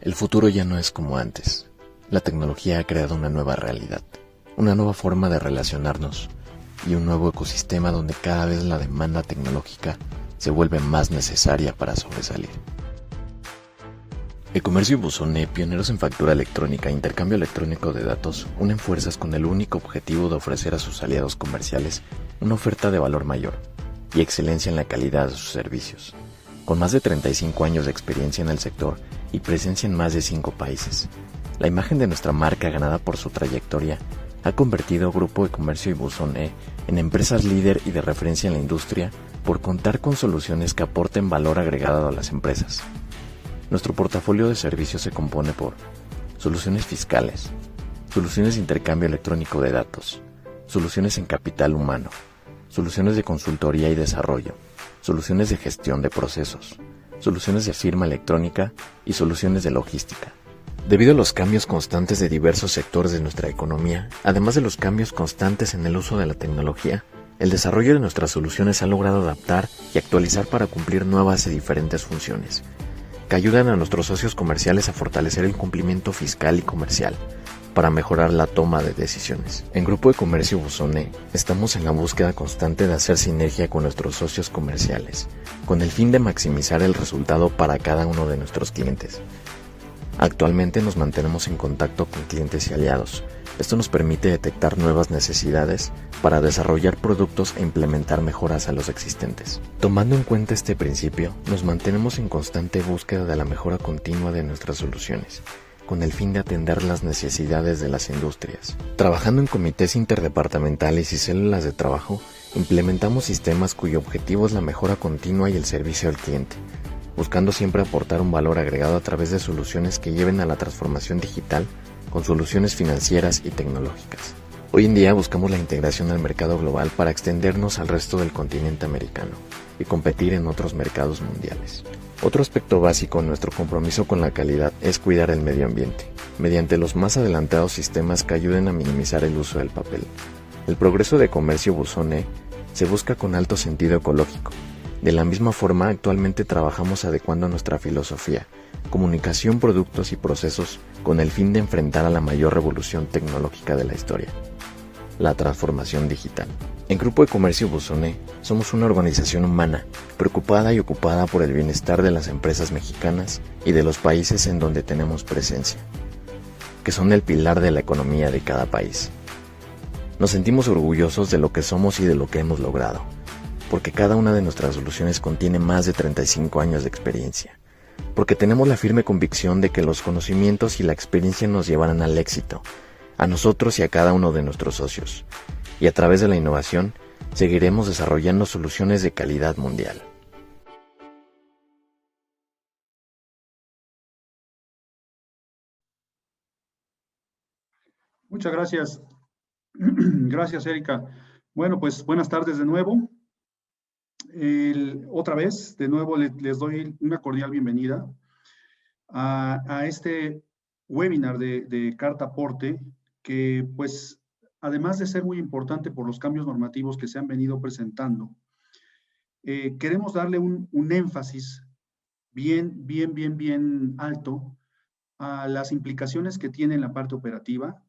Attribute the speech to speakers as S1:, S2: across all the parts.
S1: El futuro ya no es como antes. La tecnología ha creado una nueva realidad, una nueva forma de relacionarnos y un nuevo ecosistema donde cada vez la demanda tecnológica se vuelve más necesaria para sobresalir. E-Comercio y Buzone, pioneros en factura electrónica e intercambio electrónico de datos, unen fuerzas con el único objetivo de ofrecer a sus aliados comerciales una oferta de valor mayor y excelencia en la calidad de sus servicios. Con más de 35 años de experiencia en el sector y presencia en más de 5 países, la imagen de nuestra marca, ganada por su trayectoria, ha convertido a Grupo E-Comercio y Buzone en empresas líder y de referencia en la industria por contar con soluciones que aporten valor agregado a las empresas. Nuestro portafolio de servicios se compone por soluciones fiscales, soluciones de intercambio electrónico de datos, soluciones en capital humano, soluciones de consultoría y desarrollo, soluciones de gestión de procesos, soluciones de firma electrónica y soluciones de logística. Debido a los cambios constantes de diversos sectores de nuestra economía, además de los cambios constantes en el uso de la tecnología, el desarrollo de nuestras soluciones ha logrado adaptar y actualizar para cumplir nuevas y diferentes funciones, que ayudan a nuestros socios comerciales a fortalecer el cumplimiento fiscal y comercial, para mejorar la toma de decisiones. En Grupo E-Comercio Buzone estamos en la búsqueda constante de hacer sinergia con nuestros socios comerciales, con el fin de maximizar el resultado para cada uno de nuestros clientes. Actualmente nos mantenemos en contacto con clientes y aliados. Esto nos permite detectar nuevas necesidades para desarrollar productos e implementar mejoras a los existentes. Tomando en cuenta este principio, nos mantenemos en constante búsqueda de la mejora continua de nuestras soluciones, con el fin de atender las necesidades de las industrias. Trabajando en comités interdepartamentales y células de trabajo, implementamos sistemas cuyo objetivo es la mejora continua y el servicio al cliente, buscando siempre aportar un valor agregado a través de soluciones que lleven a la transformación digital con soluciones financieras y tecnológicas. Hoy en día buscamos la integración al mercado global para extendernos al resto del continente americano y competir en otros mercados mundiales. Otro aspecto básico en nuestro compromiso con la calidad es cuidar el medio ambiente, mediante los más adelantados sistemas que ayuden a minimizar el uso del papel. El progreso de E-Comercio Buzone se busca con alto sentido ecológico. De la misma forma, actualmente trabajamos adecuando nuestra filosofía, comunicación, productos y procesos con el fin de enfrentar a la mayor revolución tecnológica de la historia, la transformación digital. En Grupo E-Comercio Buzone somos una organización humana, preocupada y ocupada por el bienestar de las empresas mexicanas y de los países en donde tenemos presencia, que son el pilar de la economía de cada país. Nos sentimos orgullosos de lo que somos y de lo que hemos logrado, porque cada una de nuestras soluciones contiene más de 35 años de experiencia, porque tenemos la firme convicción de que los conocimientos y la experiencia nos llevarán al éxito, a nosotros y a cada uno de nuestros socios, y a través de la innovación seguiremos desarrollando soluciones de calidad mundial.
S2: Muchas gracias. Gracias, Erika. Bueno, pues buenas tardes de nuevo. Otra vez, de nuevo, les doy una cordial bienvenida a este webinar de Carta Aporte, que pues, además de ser muy importante por los cambios normativos que se han venido presentando, queremos darle un énfasis bien alto a las implicaciones que tiene en la parte operativa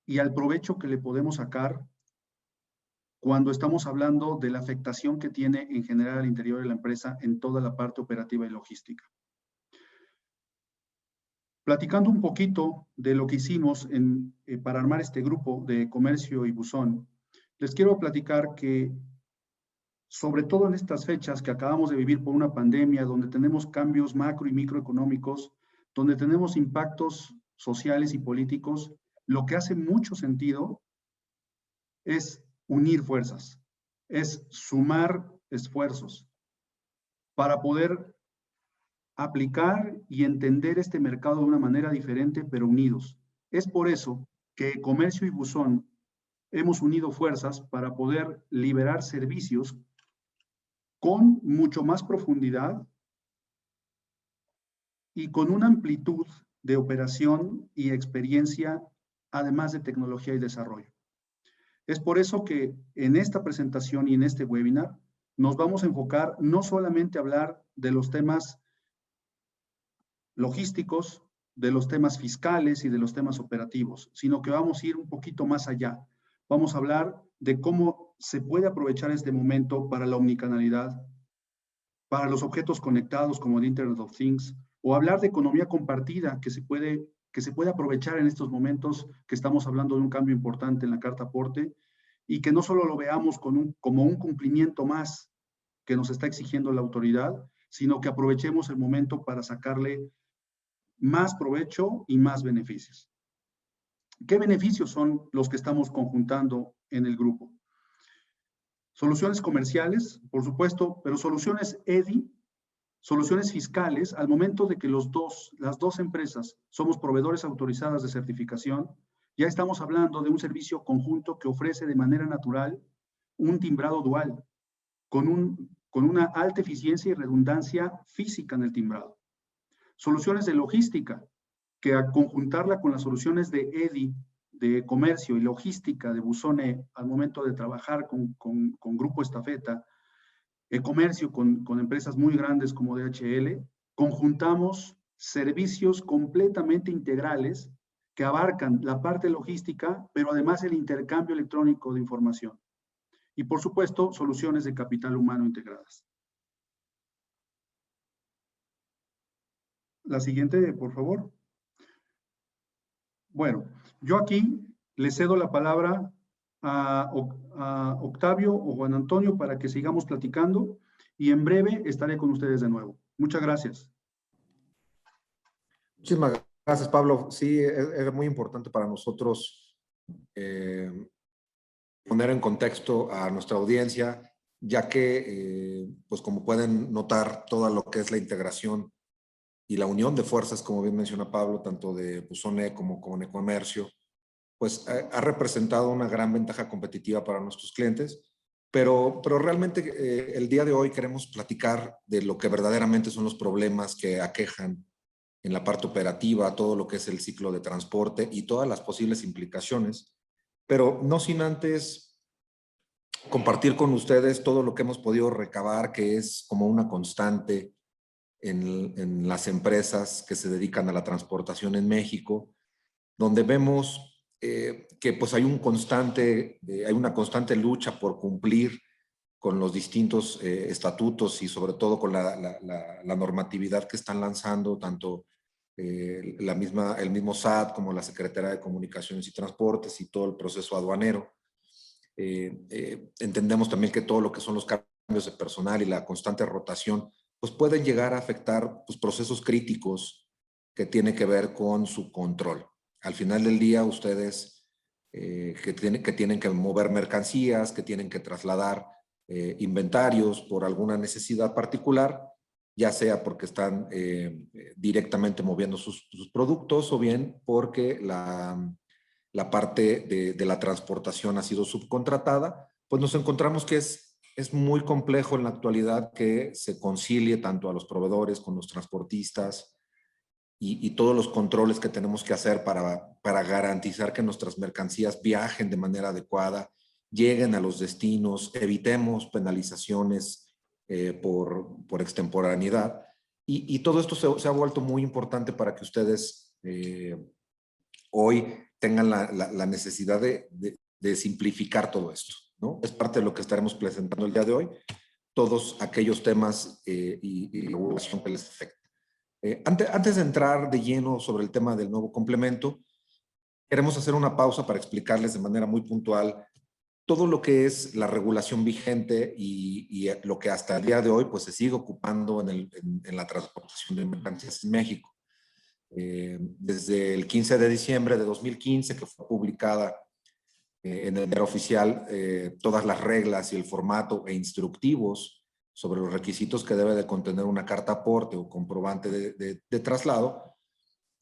S2: y al provecho que le podemos sacar cuando estamos hablando de la afectación que tiene en general al interior de la empresa en toda la parte operativa y logística. Platicando un poquito de lo que hicimos para armar este grupo de comercio y buzón, les quiero platicar que, sobre todo en estas fechas que acabamos de vivir por una pandemia, donde tenemos cambios macro y microeconómicos, donde tenemos impactos sociales y políticos, lo que hace mucho sentido es unir fuerzas, es sumar esfuerzos para poder aplicar y entender este mercado de una manera diferente, pero unidos. Es por eso que Comercio y Buzón hemos unido fuerzas para poder liberar servicios con mucho más profundidad y con una amplitud de operación y experiencia, además de tecnología y desarrollo. Es por eso que en esta presentación y en este webinar nos vamos a enfocar no solamente a hablar de los temas logísticos, de los temas fiscales y de los temas operativos, sino que vamos a ir un poquito más allá. Vamos a hablar de cómo se puede aprovechar este momento para la omnicanalidad, para los objetos conectados como el Internet of Things, o hablar de economía compartida que se puede aprovechar en estos momentos que estamos hablando de un cambio importante en la Carta Aporte y que no solo lo veamos como un cumplimiento más que nos está exigiendo la autoridad, sino que aprovechemos el momento para sacarle más provecho y más beneficios. ¿Qué beneficios son los que estamos conjuntando en el grupo? Soluciones comerciales, por supuesto, pero soluciones EDI, soluciones fiscales, al momento de que las dos empresas somos proveedores autorizadas de certificación, ya estamos hablando de un servicio conjunto que ofrece de manera natural un timbrado dual, con una alta eficiencia y redundancia física en el timbrado. Soluciones de logística, que a conjuntarla con las soluciones de EDI, de comercio y logística de Buzone al momento de trabajar con Grupo Estafeta, comercio con empresas muy grandes como DHL, conjuntamos servicios completamente integrales que abarcan la parte logística, pero además el intercambio electrónico de información. Y por supuesto, soluciones de capital humano integradas. La siguiente, por favor. Bueno, yo aquí le cedo la palabra a Octavio o Juan Antonio para que sigamos platicando y en breve estaré con ustedes de nuevo. Muchas gracias.
S3: Muchísimas gracias, Pablo. Sí, es muy importante para nosotros poner en contexto a nuestra audiencia, ya que, pues como pueden notar, toda lo que es la integración y la unión de fuerzas, como bien menciona Pablo, tanto de Buzone como con Ecomercio, pues ha representado una gran ventaja competitiva para nuestros clientes, pero realmente el día de hoy queremos platicar de lo que verdaderamente son los problemas que aquejan en la parte operativa, todo lo que es el ciclo de transporte y todas las posibles implicaciones, pero no sin antes compartir con ustedes todo lo que hemos podido recabar, que es como una constante en las empresas que se dedican a la transportación en México, donde vemos que pues hay una constante lucha por cumplir con los distintos estatutos y sobre todo con la normatividad que están lanzando tanto el mismo SAT como la Secretaría de Comunicaciones y Transportes y todo el proceso aduanero. Entendemos también que todo lo que son los cambios de personal y la constante rotación pues pueden llegar a afectar pues, procesos críticos que tienen que ver con su control. Al final del día, ustedes que tienen que mover mercancías, que tienen que trasladar inventarios por alguna necesidad particular, ya sea porque están directamente moviendo sus productos o bien porque la parte de la transportación ha sido subcontratada, pues nos encontramos que es muy complejo en la actualidad que se concilie tanto a los proveedores con los transportistas y todos los controles que tenemos que hacer para garantizar que nuestras mercancías viajen de manera adecuada, lleguen a los destinos, evitemos penalizaciones por extemporaneidad. Y todo esto se ha vuelto muy importante para que ustedes hoy tengan la necesidad de simplificar todo esto, ¿no? Es parte de lo que estaremos presentando el día de hoy, todos aquellos temas y regulación que les afecta. Antes de entrar de lleno sobre el tema del nuevo complemento, queremos hacer una pausa para explicarles de manera muy puntual todo lo que es la regulación vigente y lo que hasta el día de hoy pues, se sigue ocupando en la transportación de mercancías en México. Desde el 15 de diciembre de 2015, que fue publicada en el Diario Oficial, todas las reglas y el formato e instructivos sobre los requisitos que debe de contener una carta aporte o comprobante de traslado,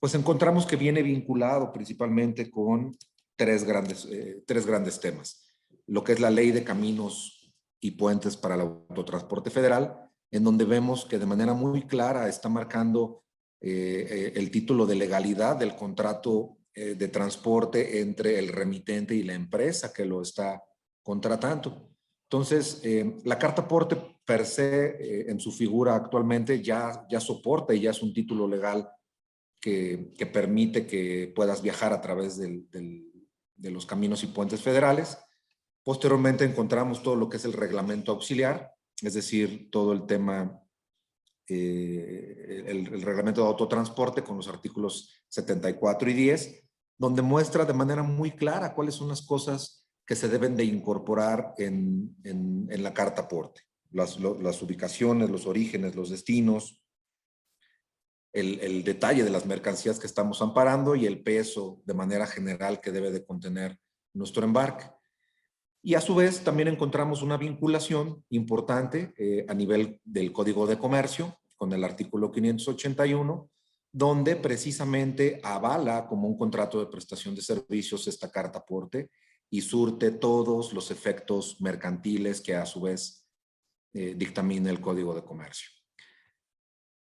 S3: pues encontramos que viene vinculado principalmente con tres grandes temas. Lo que es la Ley de Caminos y Puentes para el Autotransporte Federal, en donde vemos que de manera muy clara está marcando el título de legalidad del contrato de transporte entre el remitente y la empresa que lo está contratando. Entonces, la carta aporte per se, en su figura actualmente, ya soporta y ya es un título legal que permite que puedas viajar a través de los caminos y puentes federales. Posteriormente encontramos todo lo que es el reglamento auxiliar, es decir, todo el tema, el reglamento de autotransporte con los artículos 74 y 10, donde muestra de manera muy clara cuáles son las cosas que se deben de incorporar en la carta aporte. Las ubicaciones, los orígenes, los destinos, el detalle de las mercancías que estamos amparando y el peso de manera general que debe de contener nuestro embarque. Y a su vez también encontramos una vinculación importante a nivel del Código de Comercio con el artículo 581, donde precisamente avala como un contrato de prestación de servicios esta carta aporte y surte todos los efectos mercantiles que a su vez dictamina el Código de Comercio.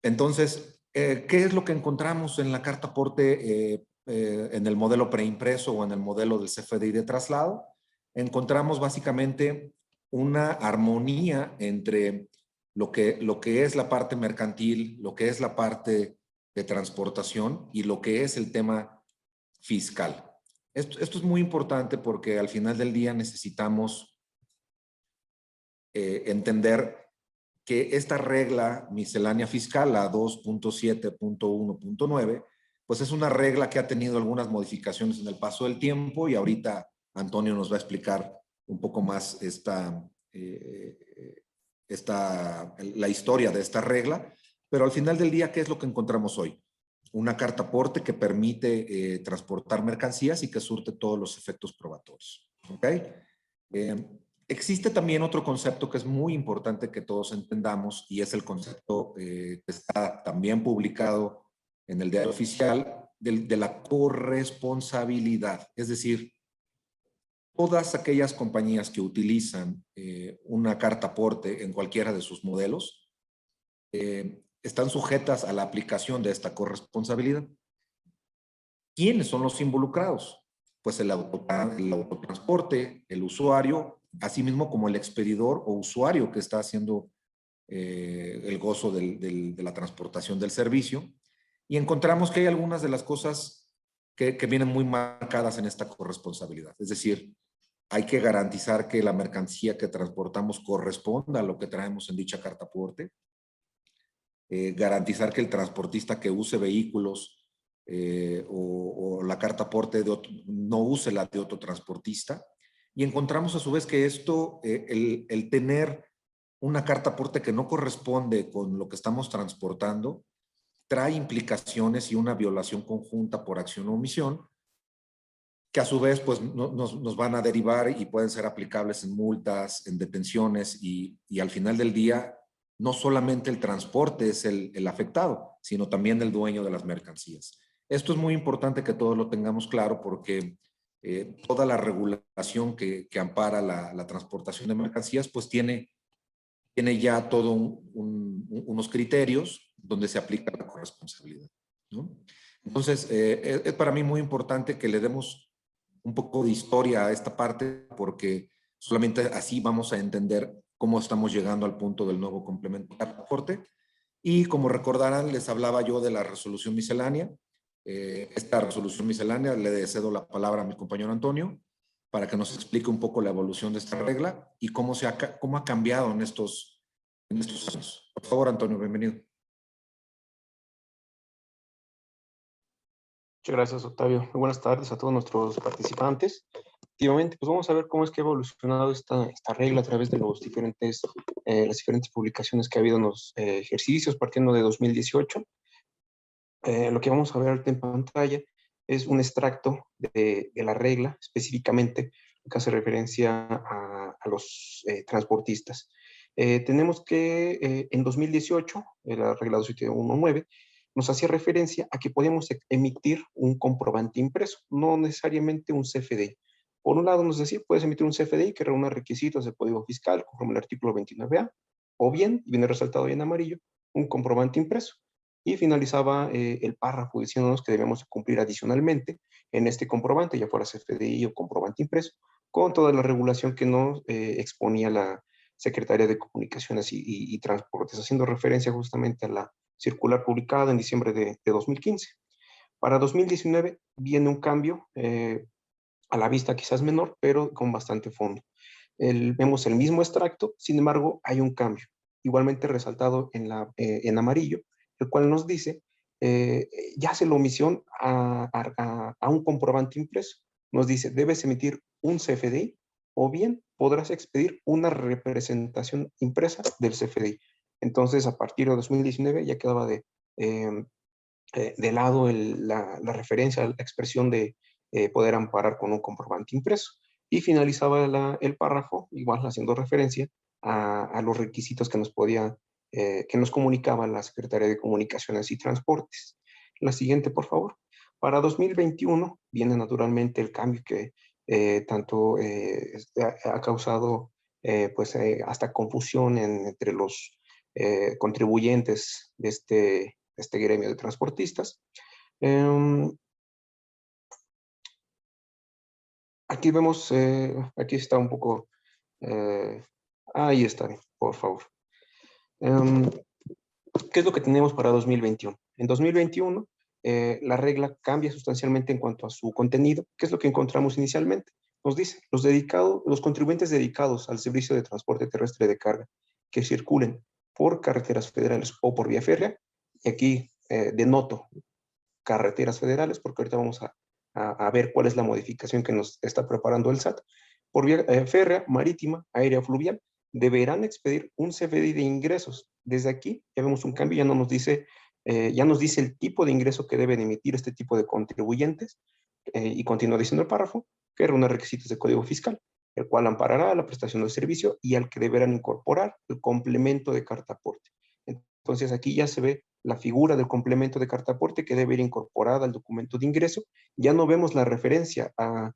S3: Entonces, ¿qué es lo que encontramos en la carta aporte en el modelo preimpreso o en el modelo del CFDI de traslado? Encontramos básicamente una armonía entre lo que es la parte mercantil, lo que es la parte de transportación y lo que es el tema fiscal. Esto es muy importante porque al final del día necesitamos entender que esta regla miscelánea fiscal, la 2.7.1.9, pues es una regla que ha tenido algunas modificaciones en el paso del tiempo y ahorita Antonio nos va a explicar un poco más la historia de esta regla, pero al final del día, ¿qué es lo que encontramos hoy? Una carta aporte que permite transportar mercancías y que surte todos los efectos probatorios. ¿Ok? Existe también otro concepto que es muy importante que todos entendamos y es el concepto que está también publicado en el Diario Oficial de la corresponsabilidad. Es decir, todas aquellas compañías que utilizan una carta aporte en cualquiera de sus modelos están sujetas a la aplicación de esta corresponsabilidad. ¿Quiénes son los involucrados? Pues el autotransporte, el usuario, asimismo como el expedidor o usuario que está haciendo el gozo de la transportación del servicio. Y encontramos que hay algunas de las cosas que vienen muy marcadas en esta corresponsabilidad. Es decir, hay que garantizar que la mercancía que transportamos corresponda a lo que traemos en dicha carta aporte. Garantizar que el transportista que use vehículos o la carta aporte no use la de otro transportista. Y encontramos a su vez que esto, el tener una carta aporte que no corresponde con lo que estamos transportando, trae implicaciones y una violación conjunta por acción o omisión, que a su vez pues, nos van a derivar y pueden ser aplicables en multas, en detenciones y al final del día no solamente el transporte es el afectado, sino también el dueño de las mercancías. Esto es muy importante que todos lo tengamos claro porque toda la regulación que ampara la transportación de mercancías pues tiene ya todo unos criterios donde se aplica la corresponsabilidad, ¿no? Entonces, es para mí muy importante que le demos un poco de historia a esta parte porque solamente así vamos a entender cómo estamos llegando al punto del nuevo complemento de transporte. Y como recordarán, les hablaba yo de la resolución miscelánea. Esta resolución miscelánea le cedo la palabra a mi compañero Antonio para que nos explique un poco la evolución de esta regla y cómo ha cambiado en estos años. Por favor, Antonio, bienvenido.
S4: Muchas gracias, Octavio. Muy buenas tardes a todos nuestros participantes. Efectivamente, pues vamos a ver cómo es que ha evolucionado esta regla a través de las diferentes publicaciones que ha habido en los ejercicios, partiendo de 2018. Lo que vamos a ver ahorita en pantalla es un extracto de la regla, específicamente lo que hace referencia a los transportistas. Tenemos que en 2018, la regla 2719, nos hacía referencia a que podíamos emitir un comprobante impreso, no necesariamente un CFDI. Por un lado nos decía, puedes emitir un CFDI que reúna requisitos de código fiscal conforme el artículo 29A, o bien, y viene resaltado ahí en amarillo, un comprobante impreso. Y finalizaba el párrafo diciéndonos que debemos cumplir adicionalmente en este comprobante, ya fuera CFDI o comprobante impreso, con toda la regulación que nos exponía la Secretaría de Comunicaciones y Transportes, haciendo referencia justamente a la circular publicada en diciembre de 2015. Para 2019 viene un cambio, a la vista quizás menor, pero con bastante fondo. Vemos el mismo extracto, sin embargo, hay un cambio, igualmente resaltado en amarillo, el cual nos dice, ya hace la omisión a un comprobante impreso. Nos dice, debes emitir un CFDI o bien podrás expedir una representación impresa del CFDI. Entonces, a partir de 2019 ya quedaba de lado la referencia a la expresión de poder amparar con un comprobante impreso. Y finalizaba el párrafo, igual haciendo referencia a los requisitos que nos comunicaba la Secretaría de Comunicaciones y Transportes. La siguiente, por favor. Para 2021 viene naturalmente el cambio que tanto ha causado pues, hasta confusión entre los contribuyentes de este gremio de transportistas. Aquí vemos, aquí está un poco, ahí está, por favor. ¿Qué es lo que tenemos para 2021? En 2021, la regla cambia sustancialmente en cuanto a su contenido. ¿Qué es lo que encontramos inicialmente? Nos dice, los contribuyentes dedicados al servicio de transporte terrestre de carga que circulen por carreteras federales o por vía férrea, y aquí denoto carreteras federales, porque ahorita vamos a ver cuál es la modificación que nos está preparando el SAT, por vía férrea, marítima, aérea o fluvial, deberán expedir un CFDI de ingresos. Desde aquí ya vemos un cambio, ya nos dice el tipo de ingreso que deben emitir este tipo de contribuyentes, y continúa diciendo el párrafo, que reúne requisitos de código fiscal, el cual amparará la prestación del servicio y al que deberán incorporar el complemento de carta aporte. Entonces aquí ya se ve la figura del complemento de carta aporte que debe ir incorporada al documento de ingreso. Ya no vemos la referencia a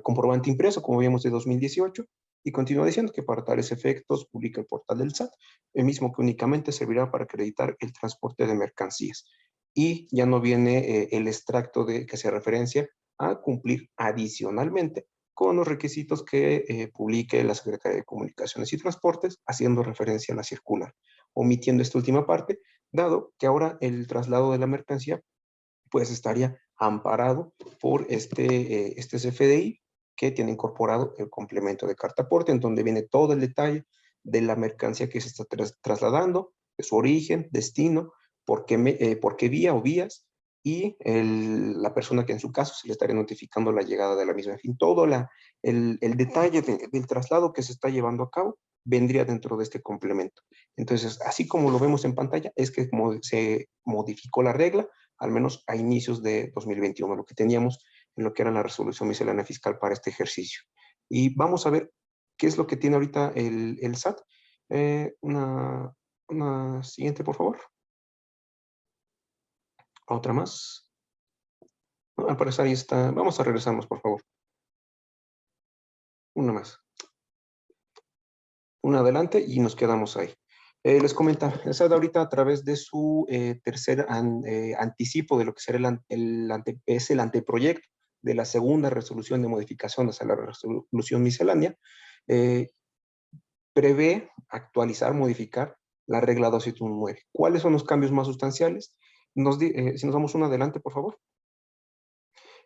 S4: comprobante impreso, como vimos de 2018, y continúa diciendo que para tales efectos publica el portal del SAT, el mismo que únicamente servirá para acreditar el transporte de mercancías. Y ya no viene el extracto que se referencia a cumplir adicionalmente con los requisitos que publique la Secretaría de Comunicaciones y Transportes, haciendo referencia a la circular, omitiendo esta última parte, dado que ahora el traslado de la mercancía pues estaría amparado por este CFDI que tiene incorporado el complemento de carta aporte, en donde viene todo el detalle de la mercancía que se está trasladando, de su origen, destino, por qué vía o vías, y la persona que en su caso se le estaría notificando la llegada de la misma. En fin, todo el detalle del traslado que se está llevando a cabo vendría dentro de este complemento. Entonces, así como lo vemos en pantalla, es que como se modificó la regla, al menos a inicios de 2021, lo que teníamos en lo que era la resolución miscelánea fiscal para este ejercicio. Y vamos a ver qué es lo que tiene ahorita el SAT. Una siguiente, por favor. Otra más. Al parecer ahí está. Vamos a regresarnos, por favor. Una más. Una adelante y nos quedamos ahí. Les comenta, el SAT ahorita a través de su tercer anticipo de lo que será el anteproyecto de la segunda resolución de modificación hacia la resolución miscelánea, prevé actualizar, modificar la regla 279. ¿Cuáles son los cambios más sustanciales? Si nos damos una adelante, por favor.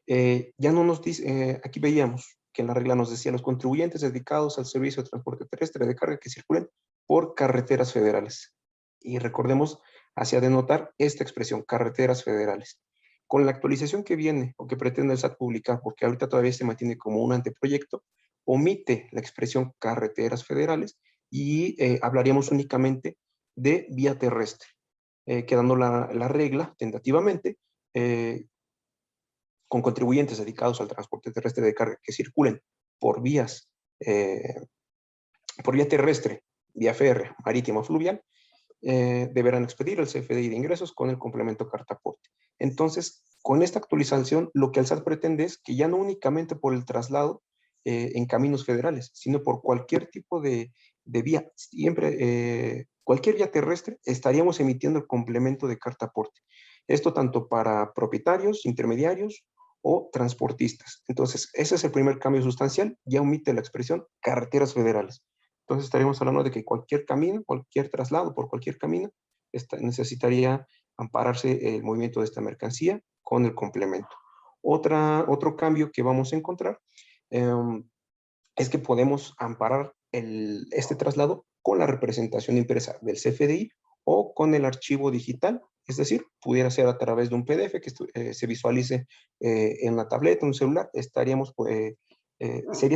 S4: Ya no nos dice, aquí veíamos que en la regla nos decía los contribuyentes dedicados al servicio de transporte terrestre de carga que circulen por carreteras federales. Y recordemos, hacia denotar esta expresión, carreteras federales. Con la actualización que viene o que pretende el SAT publicar, porque ahorita todavía se mantiene como un anteproyecto, omite la expresión carreteras federales y hablaríamos únicamente de vía terrestre, quedando la regla tentativamente con contribuyentes dedicados al transporte terrestre de carga que circulen por vía terrestre, vía férrea, marítima o fluvial, deberán expedir el CFDI de ingresos con el complemento carta aporte. Entonces, con esta actualización, lo que el SAT pretende es que ya no únicamente por el traslado en caminos federales, sino por cualquier tipo de vía, siempre, cualquier vía terrestre, estaríamos emitiendo el complemento de carta aporte. Esto tanto para propietarios, intermediarios o transportistas. Entonces, ese es el primer cambio sustancial, ya omite la expresión carreteras federales. Entonces, estaríamos hablando de que cualquier camino, cualquier traslado por cualquier camino, necesitaría ampararse el movimiento de esta mercancía con el complemento. Otro cambio que vamos a encontrar es que podemos amparar este traslado con la representación impresa del CFDI o con el archivo digital, es decir, pudiera ser a través de un PDF que se visualice en la tableta, en un celular, sería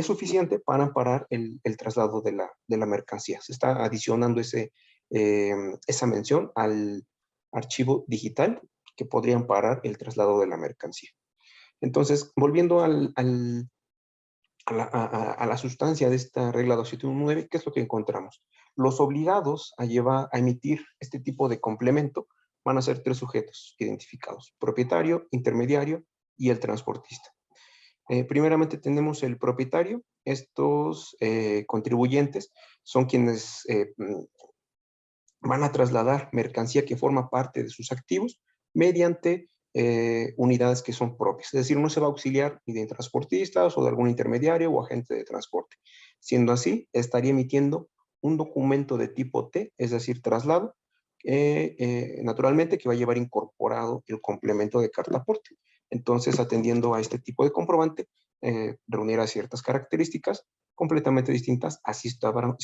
S4: suficiente para amparar el traslado de la mercancía. Se está adicionando esa mención al archivo digital que podría amparar el traslado de la mercancía. Entonces, volviendo a la sustancia de esta regla 279, ¿qué es lo que encontramos? Los obligados a emitir este tipo de complemento van a ser 3 sujetos identificados: propietario, intermediario y el transportista. Primeramente tenemos el propietario. Estos contribuyentes son quienes van a trasladar mercancía que forma parte de sus activos mediante unidades que son propias. Es decir, no se va a auxiliar ni de transportistas o de algún intermediario o agente de transporte. Siendo así, estaría emitiendo un documento de tipo T, es decir, traslado, naturalmente que va a llevar incorporado el complemento de carta aporte. Entonces, atendiendo a este tipo de comprobante, reunirá ciertas características completamente distintas si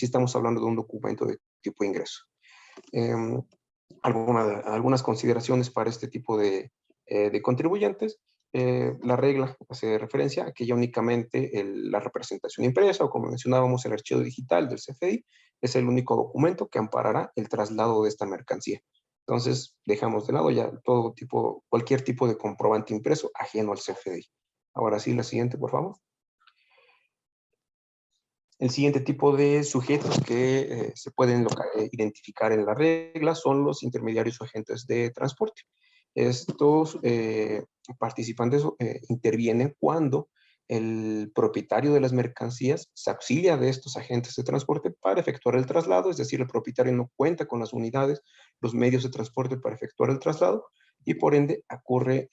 S4: estamos hablando de un documento de tipo ingreso. Algunas consideraciones para este tipo de contribuyentes. La regla hace referencia a que ya únicamente la representación impresa, o como mencionábamos, el archivo digital del CFDI, es el único documento que amparará el traslado de esta mercancía. Entonces, dejamos de lado ya cualquier tipo de comprobante impreso ajeno al CFDI. Ahora sí, la siguiente, por favor. El siguiente tipo de sujetos que se pueden identificar en la regla son los intermediarios o agentes de transporte. Estos participantes intervienen cuando el propietario de las mercancías se auxilia de estos agentes de transporte para efectuar el traslado, es decir, el propietario no cuenta con las unidades, los medios de transporte para efectuar el traslado y por ende acude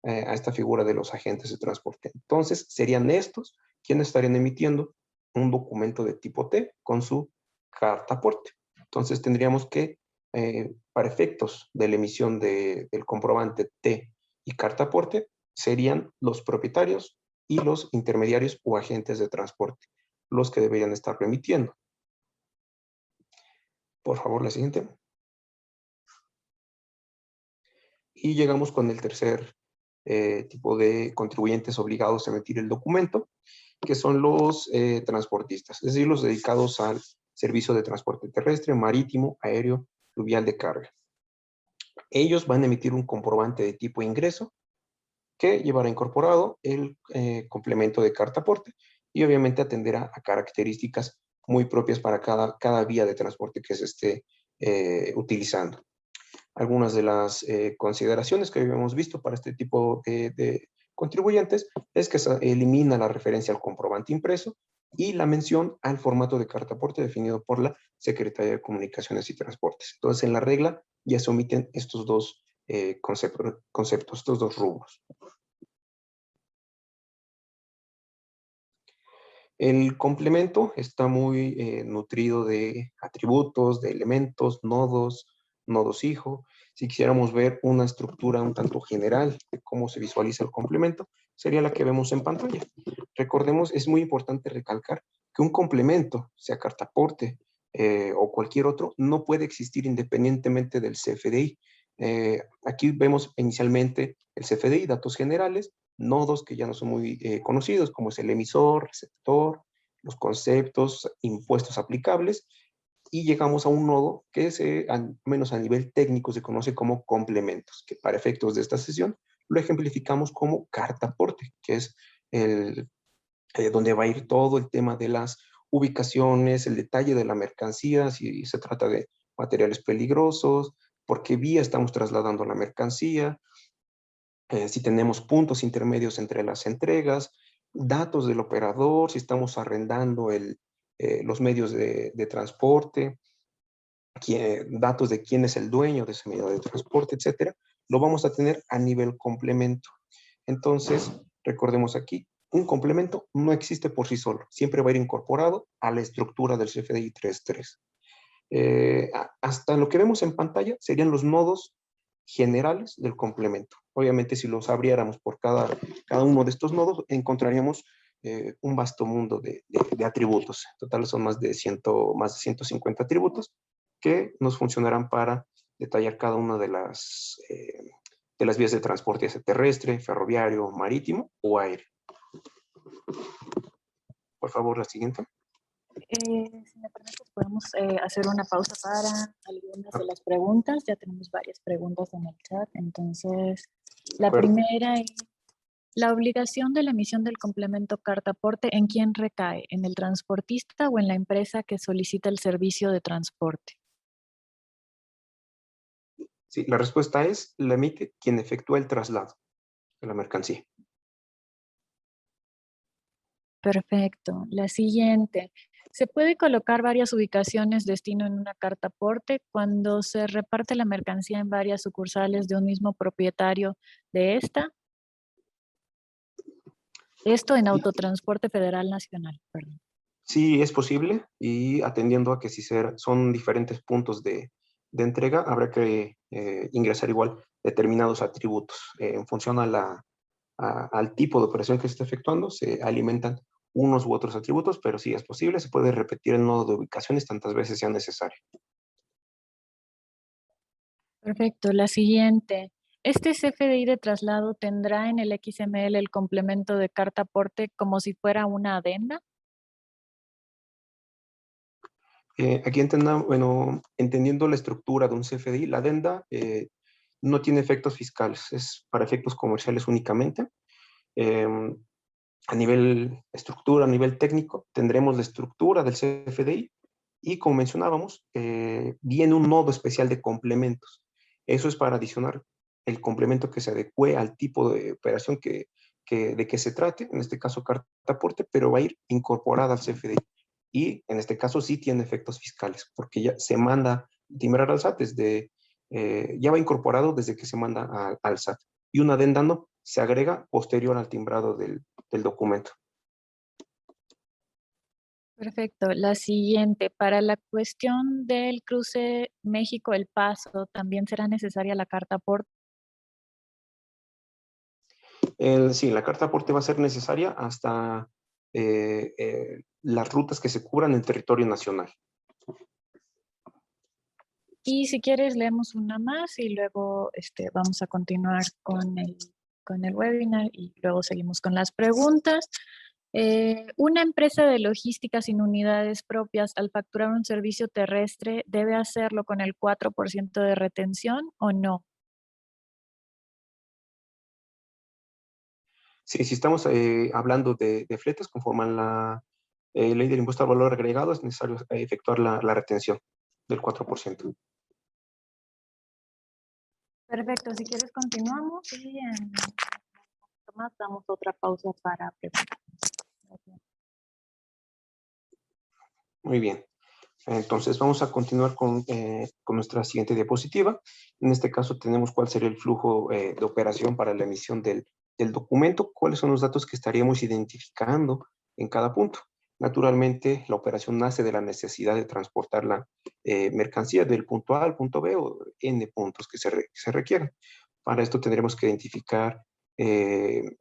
S4: a esta figura de los agentes de transporte. Entonces, serían estos quienes estarían emitiendo un documento de tipo T con su carta aporte. Entonces, tendríamos que, para efectos de la emisión del comprobante T y carta aporte, serían los propietarios y los intermediarios o agentes de transporte los que deberían estarlo emitiendo. Por favor, la siguiente. Y llegamos con el tercer tipo de contribuyentes obligados a emitir el documento, que son los transportistas, es decir, los dedicados al servicio de transporte terrestre, marítimo, aéreo, fluvial de carga. Ellos van a emitir un comprobante de tipo ingreso que llevará incorporado el complemento de carta aporte y obviamente atenderá a características muy propias para cada vía de transporte que se esté utilizando. Algunas de las consideraciones que habíamos visto para este tipo de contribuyentes es que se elimina la referencia al comprobante impreso y la mención al formato de carta aporte definido por la Secretaría de Comunicaciones y Transportes. Entonces, en la regla ya se omiten estos dos conceptos, estos dos rubros. El complemento está muy nutrido de atributos, de elementos, nodos hijo. Si quisiéramos ver una estructura un tanto general de cómo se visualiza el complemento, sería la que vemos en pantalla. Recordemos, es muy importante recalcar que un complemento, sea carta aporte o cualquier otro, no puede existir independientemente del CFDI. Aquí vemos inicialmente el CFDI, datos generales, nodos que ya no son muy conocidos, como es el emisor, receptor, los conceptos, impuestos aplicables, y llegamos a un nodo que al menos a nivel técnico se conoce como complementos, que para efectos de esta sesión lo ejemplificamos como carta aporte, que es donde va a ir todo el tema de las ubicaciones, el detalle de la mercancía, si se trata de materiales peligrosos, por qué vía estamos trasladando la mercancía, si tenemos puntos intermedios entre las entregas, datos del operador, si estamos arrendando los medios de transporte, datos de quién es el dueño de ese medio de transporte, etcétera, lo vamos a tener a nivel complemento. Entonces, recordemos aquí, un complemento no existe por sí solo, siempre va a ir incorporado a la estructura del CFDI 3.3. Hasta lo que vemos en pantalla serían los nodos generales del complemento. Obviamente, si los abriéramos por cada uno de estos nodos, encontraríamos un vasto mundo de atributos. En total son más de 150 atributos que nos funcionarán para detallar cada una de las vías de transporte, ya sea terrestre, ferroviario, marítimo o aéreo. Por favor, la siguiente.
S5: Si me permites, podemos hacer una pausa para algunas de las preguntas. Ya tenemos varias preguntas en el chat. Entonces, la primera es, ¿la obligación de la emisión del complemento carta aporte en quién recae? ¿En el transportista o en la empresa que solicita el servicio de transporte?
S4: Sí, la respuesta es, la emite quien efectúa el traslado de la mercancía.
S5: Perfecto. La siguiente. ¿Se puede colocar varias ubicaciones destino en una carta aporte cuando se reparte la mercancía en varias sucursales de un mismo propietario de esta? Esto en Autotransporte Federal Nacional, perdón.
S4: Sí, es posible, y atendiendo a que si son diferentes puntos de entrega, habrá que ingresar igual determinados atributos. En función al tipo de operación que se está efectuando, se alimentan unos u otros atributos, pero sí es posible, se puede repetir el nodo de ubicaciones tantas veces sea necesario.
S5: Perfecto. La siguiente. ¿Este CFDI de traslado tendrá en el XML el complemento de carta aporte como si fuera una adenda?
S4: Aquí entendiendo la estructura de un CFDI, la adenda no tiene efectos fiscales, es para efectos comerciales únicamente. A nivel estructura, a nivel técnico, tendremos la estructura del CFDI y, como mencionábamos, viene un nodo especial de complementos. Eso es para adicionar el complemento que se adecue al tipo de operación de que se trate, en este caso carta aporte, pero va a ir incorporada al CFDI. Y en este caso sí tiene efectos fiscales, porque ya se manda timbrar al SAT ya va incorporado desde que se manda al SAT. Y una adenda no, se agrega posterior al timbrado del documento.
S5: Perfecto. La siguiente, para la cuestión del cruce México-El Paso, ¿también será necesaria la carta aporte?
S4: Sí, la carta aporte va a ser necesaria hasta las rutas que se cubran en territorio nacional.
S5: Y si quieres, leemos una más y luego vamos a continuar con el webinar y luego seguimos con las preguntas. ¿Una empresa de logística sin unidades propias al facturar un servicio terrestre debe hacerlo con el 4% de retención o no?
S4: Sí, si estamos hablando de fletes, conforme a la ley del impuesto al valor agregado, es necesario efectuar la retención del 4%.
S5: Perfecto, si quieres continuamos y en más damos otra pausa para preguntar. Gracias.
S4: Muy bien. Entonces vamos a continuar con nuestra siguiente diapositiva. En este caso tenemos cuál sería el flujo de operación para la emisión del documento, cuáles son los datos que estaríamos identificando en cada punto. Naturalmente, la operación nace de la necesidad de transportar la mercancía del punto A al punto B o N puntos que se requieran. Para esto tendremos que identificar el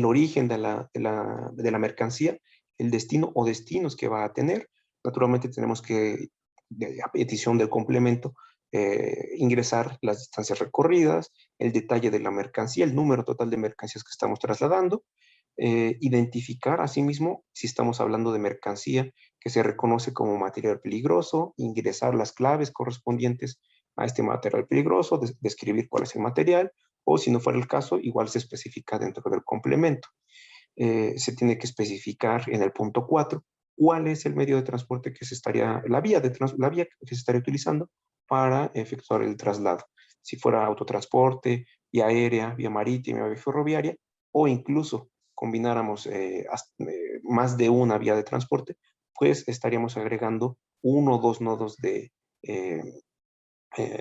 S4: origen de la mercancía, el destino o destinos que va a tener. Naturalmente tenemos que, a petición del complemento, ingresar las distancias recorridas, el detalle de la mercancía, el número total de mercancías que estamos trasladando, identificar asimismo si estamos hablando de mercancía que se reconoce como material peligroso, ingresar las claves correspondientes a este material peligroso, describir cuál es el material, o si no fuera el caso, igual se especifica dentro del complemento. Se tiene que especificar en el punto 4 cuál es el medio de transporte que la vía que se estaría utilizando para efectuar el traslado. Si fuera autotransporte, vía aérea, vía marítima, vía ferroviaria, o incluso combináramos más de una vía de transporte, pues estaríamos agregando uno o dos nodos de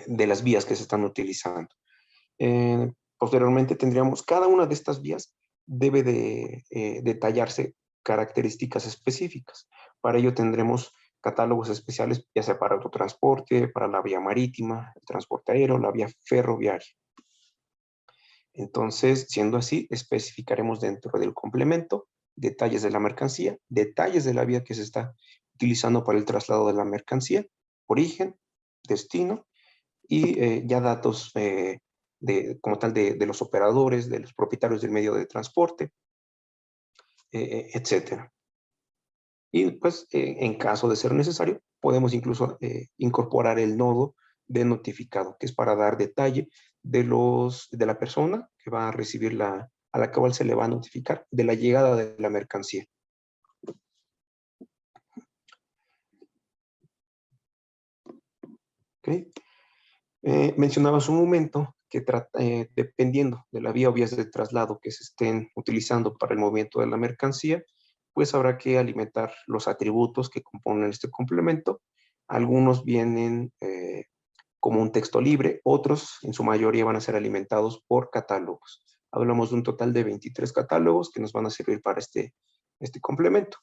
S4: las vías que se están utilizando. Posteriormente tendríamos cada una de estas vías debe de detallarse características específicas. Para ello tendremos catálogos especiales, ya sea para autotransporte, para la vía marítima, el transporte aéreo, la vía ferroviaria. Entonces, siendo así, especificaremos dentro del complemento detalles de la mercancía, detalles de la vía que se está utilizando para el traslado de la mercancía, origen, destino y ya datos como tal de los operadores, de los propietarios del medio de transporte, etcétera. Y pues en caso de ser necesario, podemos incluso incorporar el nodo de notificado, que es para dar detalle de la persona que va a recibir a la cual se le va a notificar de la llegada de la mercancía. ¿Okay? Mencionaba hace un momento que dependiendo de la vía o vías de traslado que se estén utilizando para el movimiento de la mercancía, pues habrá que alimentar los atributos que componen este complemento. Algunos vienen como un texto libre, otros en su mayoría van a ser alimentados por catálogos. Hablamos de un total de 23 catálogos que nos van a servir para este complemento.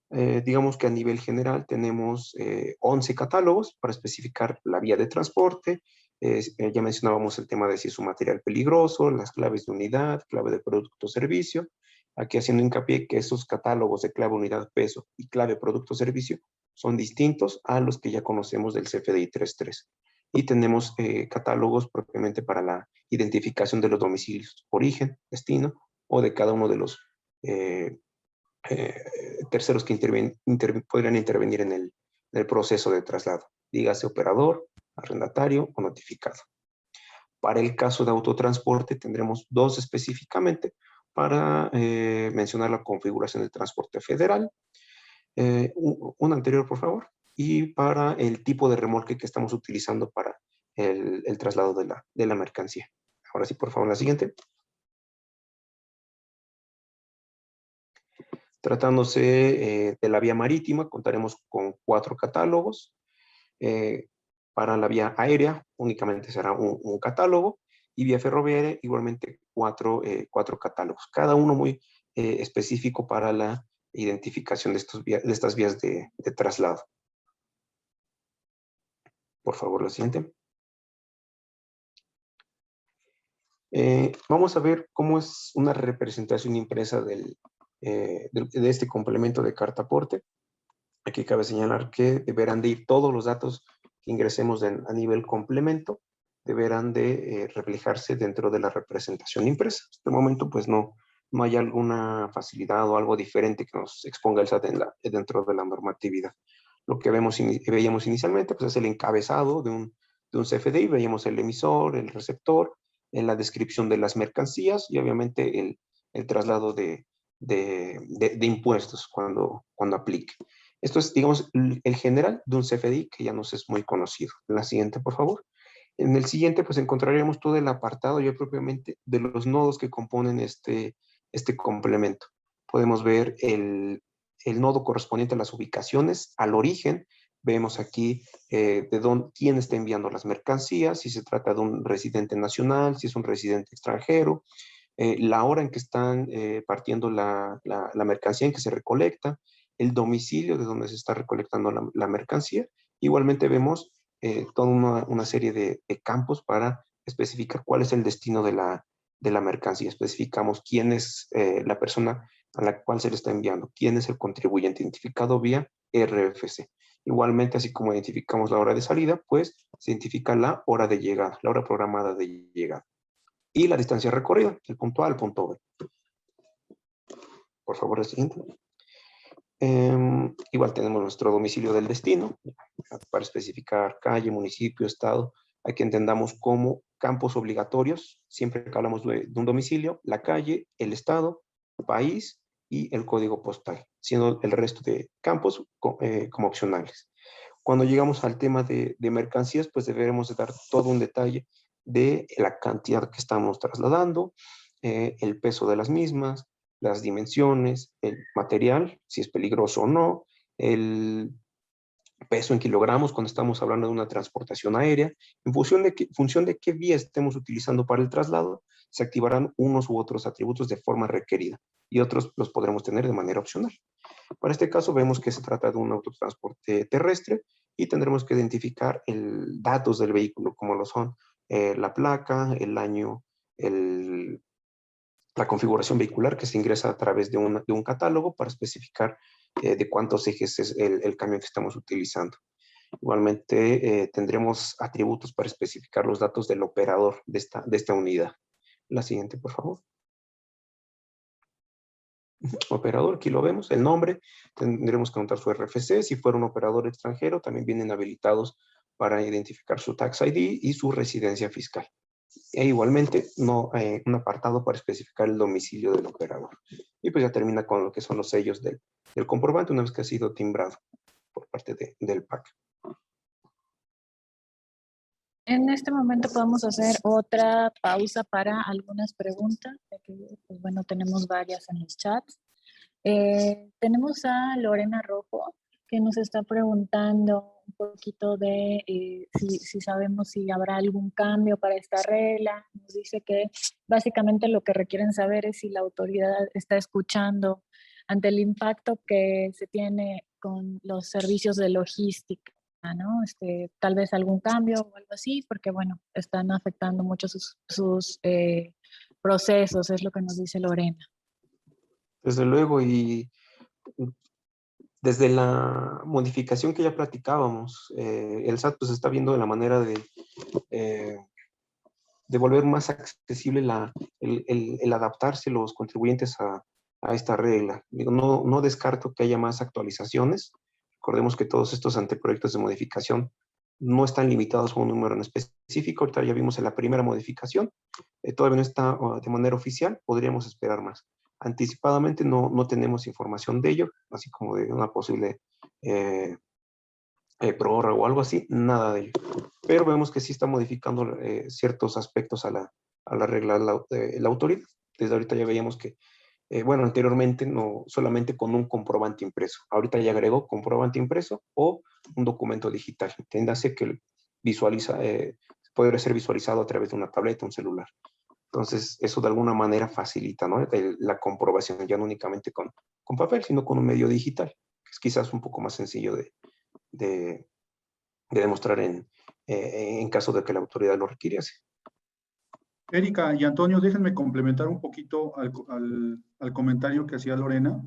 S4: Digamos que a nivel general tenemos 11 catálogos para especificar la vía de transporte. Ya mencionábamos el tema de si es un material peligroso, las claves de unidad, clave de producto o servicio. Aquí haciendo hincapié que esos catálogos de clave, unidad, peso y clave, producto o servicio son distintos a los que ya conocemos del CFDI 3.3. Y tenemos catálogos propiamente para la identificación de los domicilios, origen, destino o de cada uno de los terceros que podrían intervenir en el proceso de traslado, dígase operador, arrendatario o notificado. Para el caso de autotransporte tendremos dos específicamente para mencionar la configuración del transporte federal. Un anterior, por favor. Y para el tipo de remolque que estamos utilizando para el traslado de la mercancía. Ahora sí, por favor, la siguiente. Tratándose de la vía marítima, contaremos con 4 catálogos. Para la vía aérea únicamente será un catálogo y vía ferroviaria igualmente 4 catálogos, cada uno muy específico para la identificación de estas vías de traslado. Por favor, la siguiente. Vamos a ver cómo es una representación impresa de este complemento de carta aporte. Aquí cabe señalar que deberán de ir todos los datos que ingresemos a nivel complemento, deberán de reflejarse dentro de la representación impresa. Hasta el momento, pues no hay alguna facilidad o algo diferente que nos exponga el SAT dentro de la normatividad. Lo que veíamos inicialmente, pues es el encabezado de un CFDI, veíamos el emisor, el receptor, en la descripción de las mercancías y obviamente el traslado de impuestos cuando aplique. Esto es, digamos, el general de un CFDI que ya nos es muy conocido. En la siguiente, por favor. En el siguiente, pues encontraremos todo el apartado ya propiamente de los nodos que componen este complemento. Podemos ver el nodo correspondiente a las ubicaciones, al origen. Vemos aquí quién está enviando las mercancías, si se trata de un residente nacional, si es un residente extranjero, la hora en que están partiendo la mercancía, en que se recolecta, el domicilio de donde se está recolectando la mercancía. Igualmente vemos toda una serie de campos para especificar cuál es el destino de la mercancía. Especificamos quién es la persona a la cual se le está enviando, quién es el contribuyente identificado vía RFC. Igualmente, así como identificamos la hora de salida, pues se identifica la hora de llegada, la hora programada de llegada. Y la distancia recorrida, el punto A al punto B. Por favor, el siguiente. Igual tenemos nuestro domicilio del destino, para especificar calle, municipio, estado, hay que entendamos como campos obligatorios, siempre que hablamos de un domicilio, la calle, el estado, país y el código postal, siendo el resto de campos como opcionales. Cuando llegamos al tema de mercancías, pues deberemos dar todo un detalle de la cantidad que estamos trasladando, el peso de las mismas, las dimensiones, el material, si es peligroso o no, peso en kilogramos cuando estamos hablando de una transportación aérea. En función de qué vía estemos utilizando para el traslado, se activarán unos u otros atributos de forma requerida y otros los podremos tener de manera opcional. Para este caso vemos que se trata de un autotransporte terrestre y tendremos que identificar datos del vehículo, como lo son la placa, el año, la configuración vehicular que se ingresa a través de un catálogo para especificar de cuántos ejes es el camión que estamos utilizando. Igualmente tendremos atributos para especificar los datos del operador de esta unidad. La siguiente, por favor. Operador, aquí lo vemos, el nombre, tendremos que anotar su RFC. Si fuera un operador extranjero, también vienen habilitados para identificar su Tax ID y su residencia fiscal. E igualmente un apartado para especificar el domicilio del operador. Y pues ya termina con lo que son los sellos del comprobante una vez que ha sido timbrado por parte del PAC.
S5: En este momento podemos hacer otra pausa para algunas preguntas, ya que, pues bueno, tenemos varias en los chats. Tenemos a Lorena Rojo, que nos está preguntando un poquito de si sabemos si habrá algún cambio para esta regla. Nos dice que básicamente lo que requieren saber es si la autoridad está escuchando ante el impacto que se tiene con los servicios de logística, ¿no? Tal vez algún cambio o algo así, porque bueno, están afectando mucho sus procesos, es lo que nos dice Lorena.
S4: Desde luego, y desde la modificación que ya platicábamos, el SAT pues está viendo la manera de volver más accesible el adaptarse los contribuyentes a esta regla. Digo, no descarto que haya más actualizaciones. Recordemos que todos estos anteproyectos de modificación no están limitados a un número en específico. Ahorita ya vimos en la primera modificación. Todavía no está de manera oficial. Podríamos esperar más. Anticipadamente no tenemos información de ello, así como de una posible prórroga o algo así, nada de ello. Pero vemos que sí está modificando ciertos aspectos a la regla la autoridad. Desde ahorita ya veíamos que, bueno, anteriormente no solamente con un comprobante impreso. Ahorita ya agregó comprobante impreso o un documento digital. Entiéndase que podría ser visualizado a través de una tableta, un celular. Entonces, eso de alguna manera facilita, ¿no? La comprobación, ya no únicamente con papel, sino con un medio digital, que es quizás un poco más sencillo de demostrar en caso de que la autoridad lo requiriese.
S2: Erika y Antonio, déjenme complementar un poquito al comentario que hacía Lorena,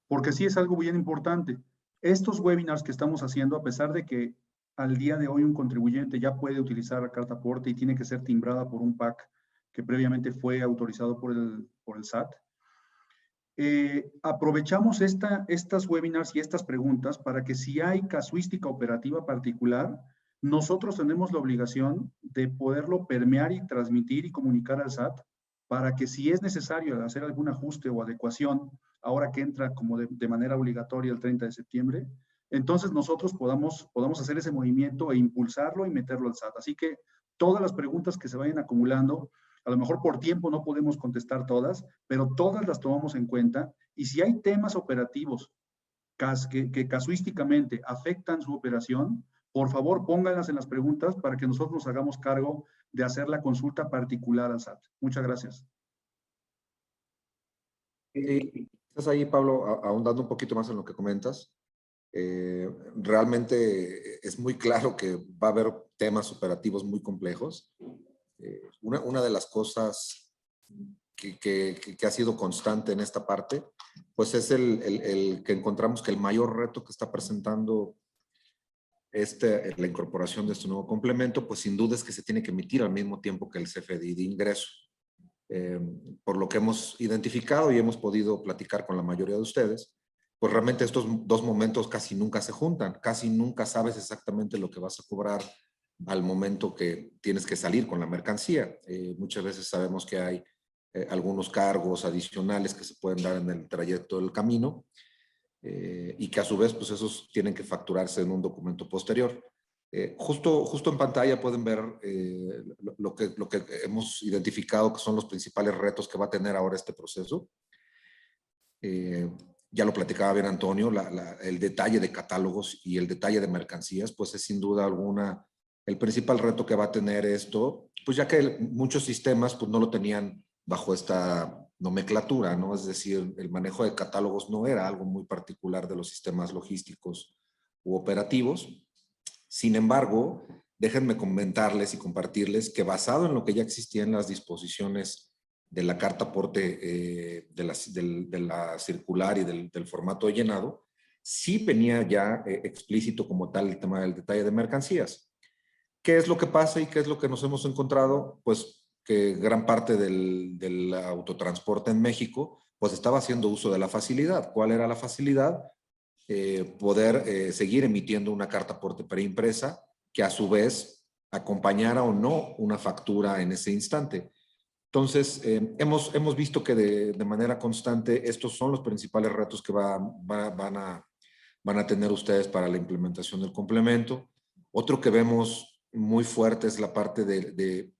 S2: porque sí es algo bien importante. Estos webinars que estamos haciendo, a pesar de que al día de hoy un contribuyente ya puede utilizar la carta aporte y tiene que ser timbrada por un PAC que previamente fue autorizado por el SAT, aprovechamos estas webinars y estas preguntas para que si hay casuística operativa particular, nosotros tenemos la obligación de poderlo permear y transmitir y comunicar al SAT para que si es necesario hacer algún ajuste o adecuación, ahora que entra como de manera obligatoria el 30 de septiembre, entonces nosotros podamos hacer ese movimiento e impulsarlo y meterlo al SAT. Así que todas las preguntas que se vayan acumulando, a lo mejor por tiempo no podemos contestar todas, pero todas las tomamos en cuenta. Y si hay temas operativos que casuísticamente afectan su operación, por favor pónganlas en las preguntas para que nosotros nos hagamos cargo de hacer la consulta particular al SAT. Muchas gracias.
S3: Estás ahí, Pablo, ahondando un poquito más en lo que comentas. Realmente es muy claro que va a haber temas operativos muy complejos. Una de las cosas que ha sido constante en esta parte, pues es el que encontramos que el mayor reto que está presentando la incorporación de este nuevo complemento, pues sin duda es que se tiene que emitir al mismo tiempo que el CFDI de ingreso. Por lo que hemos identificado y hemos podido platicar con la mayoría de ustedes, pues realmente estos dos momentos casi nunca se juntan, casi nunca sabes exactamente lo que vas a cobrar al momento que tienes que salir con la mercancía. Muchas veces sabemos que hay algunos cargos adicionales que se pueden dar en el trayecto del camino y que a su vez pues esos tienen que facturarse en un documento posterior. Justo en pantalla pueden ver lo que hemos identificado que son los principales retos que va a tener ahora este proceso. ya lo platicaba bien Antonio, el detalle de catálogos y el detalle de mercancías, pues es sin duda alguna el principal reto que va a tener esto, pues ya que muchos sistemas pues no lo tenían bajo esta nomenclatura, ¿no? Es decir, el manejo de catálogos no era algo muy particular de los sistemas logísticos u operativos. Sin embargo, déjenme comentarles y compartirles que basado en lo que ya existía en las disposiciones de la carta aporte de la circular y del formato de llenado, sí venía ya explícito como tal el tema del detalle de mercancías. ¿Qué es lo que pasa y qué es lo que nos hemos encontrado? Pues que gran parte del autotransporte en México pues estaba haciendo uso de la facilidad. ¿Cuál era la facilidad? Poder seguir emitiendo una carta aporte preimpresa que a su vez acompañara o no una factura en ese instante. Entonces, hemos visto que de manera constante estos son los principales retos que van a tener ustedes para la implementación del complemento. Otro que vemos muy fuerte es la parte de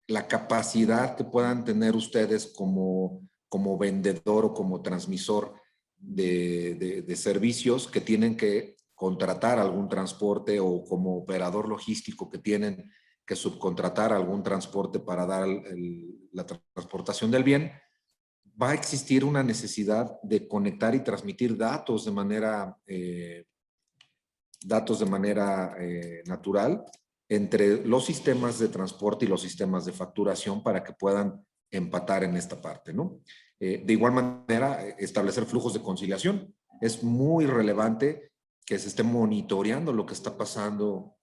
S3: la capacidad que puedan tener ustedes como vendedor o como transmisor de servicios que tienen que contratar algún transporte o como operador logístico que tienen que subcontratar algún transporte para dar la transportación del bien. Va a existir una necesidad de conectar y transmitir datos de manera natural entre los sistemas de transporte y los sistemas de facturación para que puedan empatar en esta parte, ¿no? De igual manera, establecer flujos de conciliación. Es muy relevante que se esté monitoreando lo que está pasando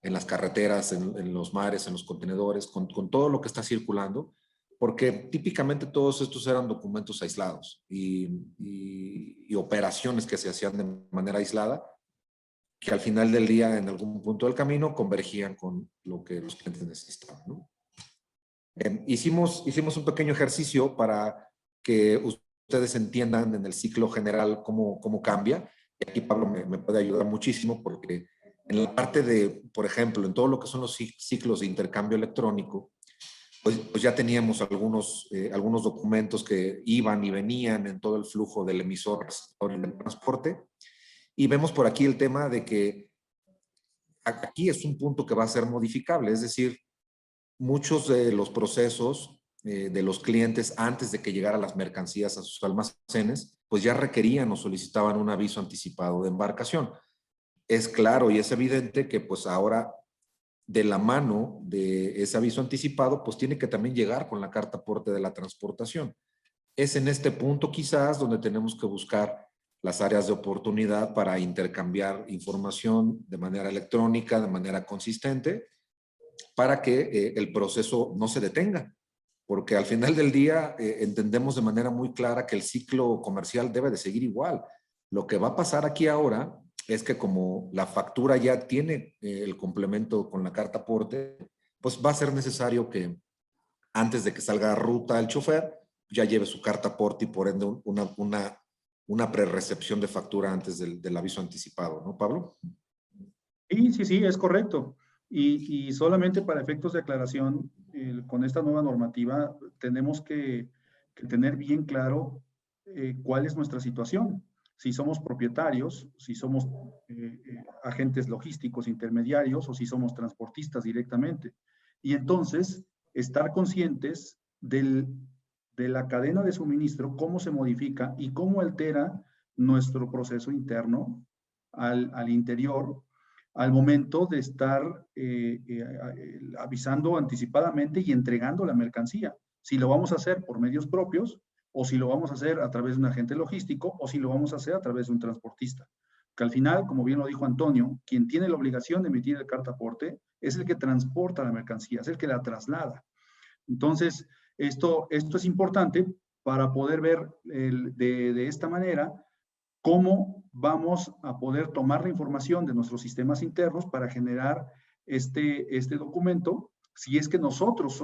S3: en las carreteras, en los mares, en los contenedores, con todo lo que está circulando, porque típicamente todos estos eran documentos aislados y operaciones que se hacían de manera aislada, que al final del día, en algún punto del camino, convergían con lo que los clientes necesitaban, ¿no? Hicimos un pequeño ejercicio para que ustedes entiendan en el ciclo general cómo cambia. Y aquí Pablo me puede ayudar muchísimo porque en la parte de, por ejemplo, en todo lo que son los ciclos de intercambio electrónico, pues ya teníamos algunos documentos que iban y venían en todo el flujo del emisor del transporte. Y vemos por aquí el tema de que aquí es un punto que va a ser modificable, es decir, muchos de los procesos de los clientes antes de que llegaran las mercancías a sus almacenes, pues ya requerían o solicitaban un aviso anticipado de embarcación. Es claro y es evidente que pues ahora de la mano de ese aviso anticipado, pues tiene que también llegar con la carta aporte de la transportación. Es en este punto quizás donde tenemos que buscar las áreas de oportunidad para intercambiar información de manera electrónica, de manera consistente, para que el proceso no se detenga. Porque al final del día entendemos de manera muy clara que el ciclo comercial debe de seguir igual. Lo que va a pasar aquí ahora es que como la factura ya tiene el complemento con la carta aporte, pues va a ser necesario que antes de que salga a ruta el chofer, ya lleve su carta aporte y por ende una prerecepción de factura antes del aviso anticipado, ¿no, Pablo?
S2: Sí, es correcto. Y solamente para efectos de aclaración, con esta nueva normativa tenemos que tener bien claro cuál es nuestra situación. Si somos propietarios, si somos agentes logísticos intermediarios o si somos transportistas directamente. Y entonces, estar conscientes de la cadena de suministro, cómo se modifica y cómo altera nuestro proceso interno al interior al momento de estar avisando anticipadamente y entregando la mercancía. Si lo vamos a hacer por medios propios, o si lo vamos a hacer a través de un agente logístico, o si lo vamos a hacer a través de un transportista. Que al final, como bien lo dijo Antonio, quien tiene la obligación de emitir el carta aporte es el que transporta la mercancía, es el que la traslada. Entonces, esto es importante para poder ver de esta manera cómo vamos a poder tomar la información de nuestros sistemas internos para generar este documento, si es que nosotros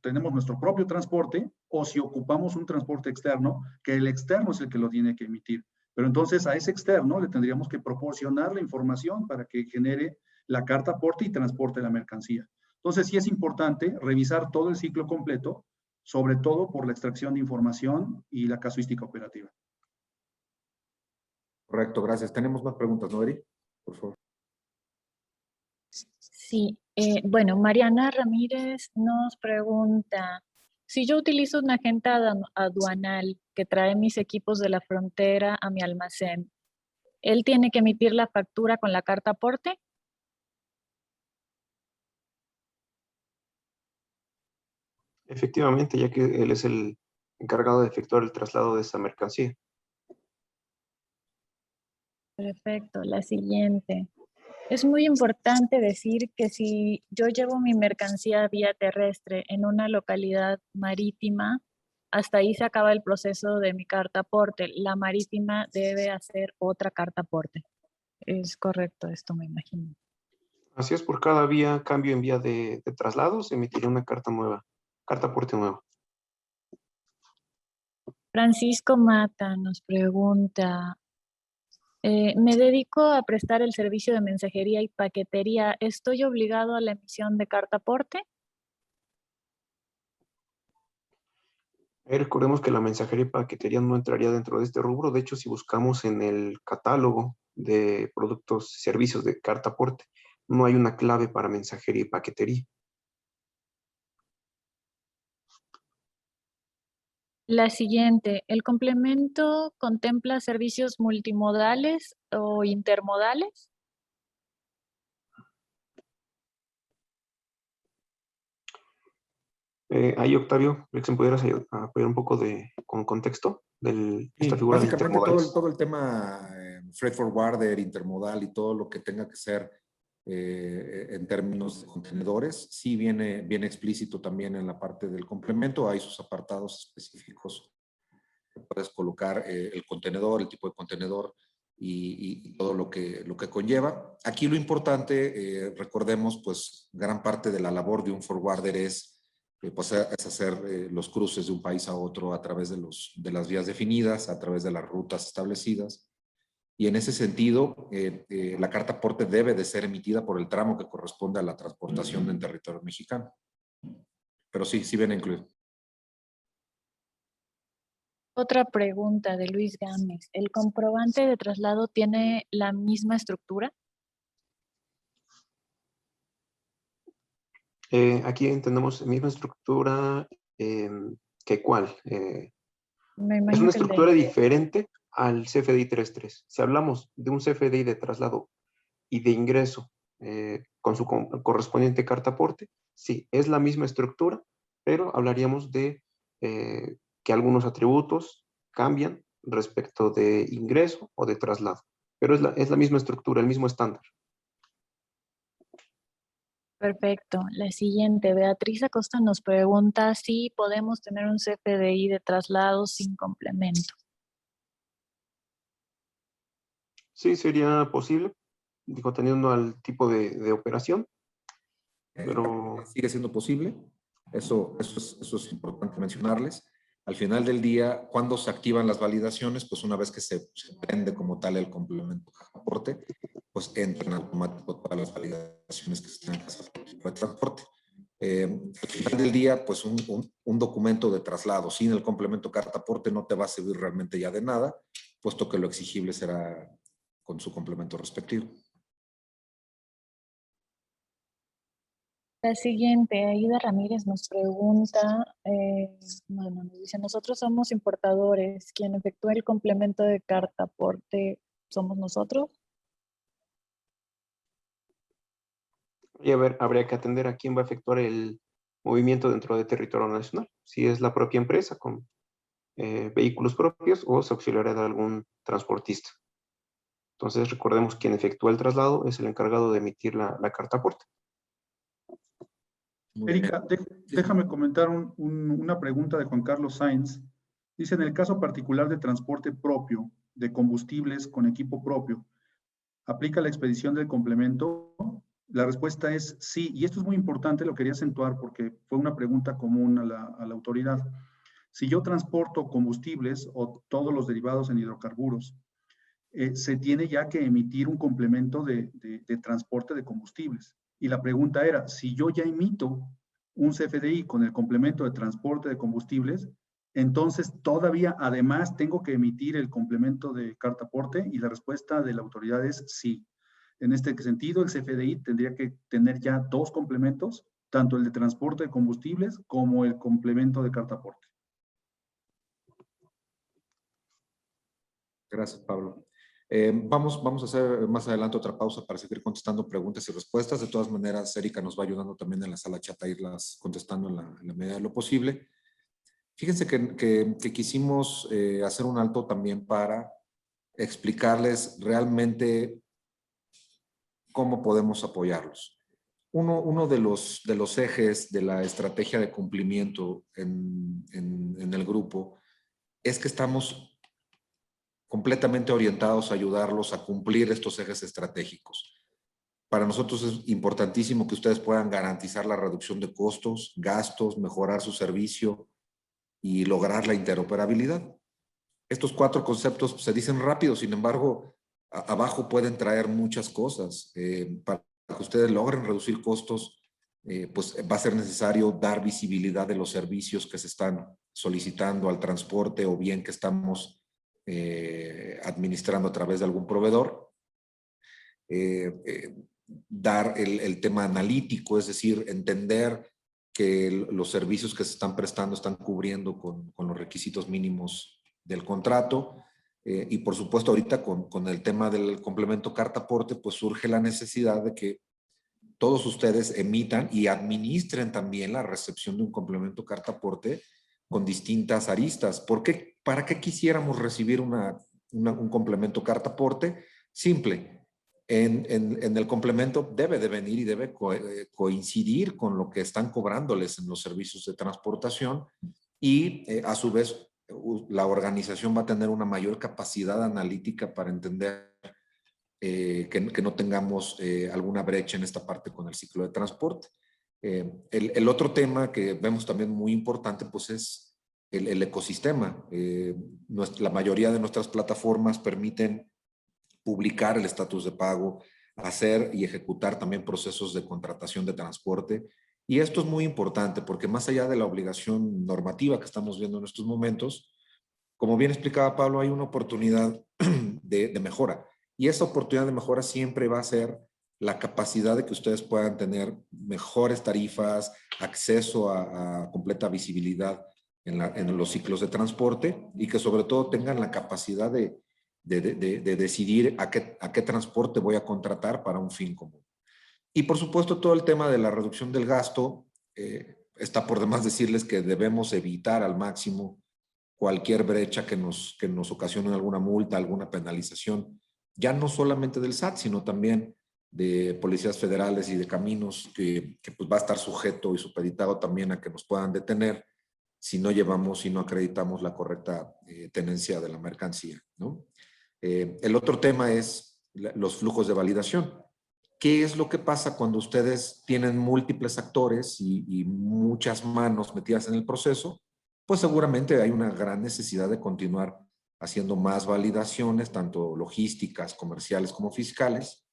S2: tenemos nuestro propio transporte o si ocupamos un transporte externo, que el externo es el que lo tiene que emitir. Pero entonces a ese externo le tendríamos que proporcionar la información para que genere la carta aporte y transporte la mercancía. Entonces sí es importante revisar todo el ciclo completo, sobre todo por la extracción de información y la casuística operativa.
S3: Correcto, gracias. Tenemos más preguntas, ¿no, Eri? Por favor.
S5: Sí, bueno, Mariana Ramírez nos pregunta, si yo utilizo una agente aduanal que trae mis equipos de la frontera a mi almacén, ¿él tiene que emitir la factura con la carta aporte?
S4: Efectivamente, ya que él es el encargado de efectuar el traslado de esa mercancía.
S5: Perfecto, la siguiente. Es muy importante decir que si yo llevo mi mercancía vía terrestre en una localidad marítima, hasta ahí se acaba el proceso de mi carta aporte. La marítima debe hacer otra carta aporte. Es correcto esto, me imagino.
S4: Así es, por cada vía, cambio en vía de traslado, se emitirá una carta nueva, carta aporte nueva.
S5: Francisco Mata nos pregunta, me dedico a prestar el servicio de mensajería y paquetería. ¿Estoy obligado a la emisión de carta aporte?
S4: Recordemos que la mensajería y paquetería no entraría dentro de este rubro. De hecho, si buscamos en el catálogo de productos y servicios de carta aporte, no hay una clave para mensajería y paquetería.
S5: La siguiente, ¿el complemento contempla servicios multimodales o intermodales?
S4: Ahí, Octavio, ¿me pudieras apoyar un poco con contexto de esta
S3: Sí,
S4: figura de
S3: básicamente
S4: intermodales?
S3: todo el tema freight forwarder, intermodal y todo lo que tenga que ser en términos de contenedores, sí viene explícito también en la parte del complemento. Hay sus apartados específicos. Puedes colocar el contenedor, el tipo de contenedor y todo lo que conlleva. Aquí lo importante, recordemos, pues gran parte de la labor de un forwarder es hacer los cruces de un país a otro a través de las vías definidas, a través de las rutas establecidas. Y en ese sentido, la carta aporte debe de ser emitida por el tramo que corresponde a la transportación en territorio mexicano. Pero sí viene incluido.
S5: Otra pregunta de Luis Gámez. ¿El comprobante de traslado tiene la misma estructura?
S4: Aquí entendemos la misma estructura que cuál.
S5: Me
S4: Es una
S5: imagino que el
S4: estructura
S5: de...
S4: diferente al CFDI 3.3. Si hablamos de un CFDI de traslado y de ingreso con su correspondiente carta aporte, sí, es la misma estructura, pero hablaríamos de que algunos atributos cambian respecto de ingreso o de traslado. Pero es la misma estructura, el mismo estándar.
S5: Perfecto. La siguiente, Beatriz Acosta nos pregunta si podemos tener un CFDI de traslado sin complemento.
S4: Sí, sería posible, digo, teniendo al tipo de operación, pero
S3: Sigue siendo posible. Eso es importante mencionarles. Al final del día, cuando se activan las validaciones, pues una vez que se prende como tal el complemento de aporte, pues entran en automático todas las validaciones que están en casa de transporte. Al final del día, pues un documento de traslado sin el complemento carta aporte no te va a servir realmente ya de nada, puesto que lo exigible será con su complemento respectivo.
S5: La siguiente, Aida Ramírez nos pregunta, bueno, nos dice, nosotros somos importadores, quien efectúa el complemento de carta aporte somos nosotros.
S4: y a ver, habría que atender a quién va a efectuar el movimiento dentro de territorio nacional. Si es la propia empresa con vehículos propios o se auxiliará de algún transportista. Entonces, recordemos quien efectúa el traslado es el encargado de emitir la carta aporte.
S2: Erika, déjame comentar una pregunta de Juan Carlos Sainz. Dice, en el caso particular de transporte propio, de combustibles con equipo propio, ¿aplica la expedición del complemento? La respuesta es sí, y esto es muy importante, lo quería acentuar porque fue una pregunta común a la autoridad. Si yo transporto combustibles o todos los derivados en hidrocarburos, se tiene ya que emitir un complemento de transporte de combustibles. Y la pregunta era, si yo ya emito un CFDI con el complemento de transporte de combustibles, Entonces, todavía, además, tengo que emitir el complemento de carta aporte y la respuesta de la autoridad es sí. En este sentido, el CFDI tendría que tener ya 2 complementos, tanto el de transporte de combustibles como el complemento de carta aporte.
S3: Gracias, Pablo. Vamos a hacer más adelante otra pausa para seguir contestando preguntas y respuestas. De todas maneras, Erika nos va ayudando también en la sala chat a irlas contestando en la medida de lo posible. Fíjense que quisimos hacer un alto también para explicarles realmente cómo podemos apoyarlos. Uno de los ejes de la estrategia de cumplimiento en el grupo es que estamos completamente orientados a ayudarlos a cumplir estos ejes estratégicos. Para nosotros es importantísimo que ustedes puedan garantizar la reducción de costos, gastos, mejorar su servicio y lograr la interoperabilidad. Estos 4 conceptos se dicen rápido, sin embargo, abajo pueden traer muchas cosas. Para que ustedes logren reducir costos, pues va a ser necesario dar visibilidad de los servicios que se están solicitando al transporte o bien que estamos administrando a través de algún proveedor. Dar el tema analítico, es decir, entender que los servicios que se están prestando están cubriendo con los requisitos mínimos del contrato. Y por supuesto ahorita con el tema del complemento carta aporte, pues surge la necesidad de que todos ustedes emitan y administren también la recepción de un complemento carta aporte con distintas aristas. ¿Por qué? ¿Para qué quisiéramos recibir un complemento carta aporte? Simple. En el complemento debe de venir y debe coincidir con lo que están cobrándoles en los servicios de transportación y a su vez la organización va a tener una mayor capacidad analítica para entender que no tengamos alguna brecha en esta parte con el ciclo de transporte. El otro tema que vemos también muy importante pues es el ecosistema. La mayoría de nuestras plataformas permiten publicar el estatus de pago, hacer y ejecutar también procesos de contratación de transporte. Y esto es muy importante porque más allá de la obligación normativa que estamos viendo en estos momentos, como bien explicaba Pablo, hay una oportunidad de mejora. Y esa oportunidad de mejora siempre va a ser la capacidad de que ustedes puedan tener mejores tarifas, acceso a completa visibilidad en los ciclos de transporte y que sobre todo tengan la capacidad de decidir a qué transporte voy a contratar para un fin común. Y por supuesto todo el tema de la reducción del gasto, está por demás decirles que debemos evitar al máximo cualquier brecha que nos ocasione alguna multa, alguna penalización, ya no solamente del SAT, sino también de policías federales y de caminos que pues va a estar sujeto y supeditado también a que nos puedan detener si no llevamos, si no acreditamos la correcta tenencia de la mercancía, ¿no? El otro tema es los flujos de validación. ¿Qué es lo que pasa cuando ustedes tienen múltiples actores y muchas manos metidas en el proceso? Pues seguramente hay una gran necesidad de continuar haciendo más validaciones, tanto logísticas, comerciales como fiscales,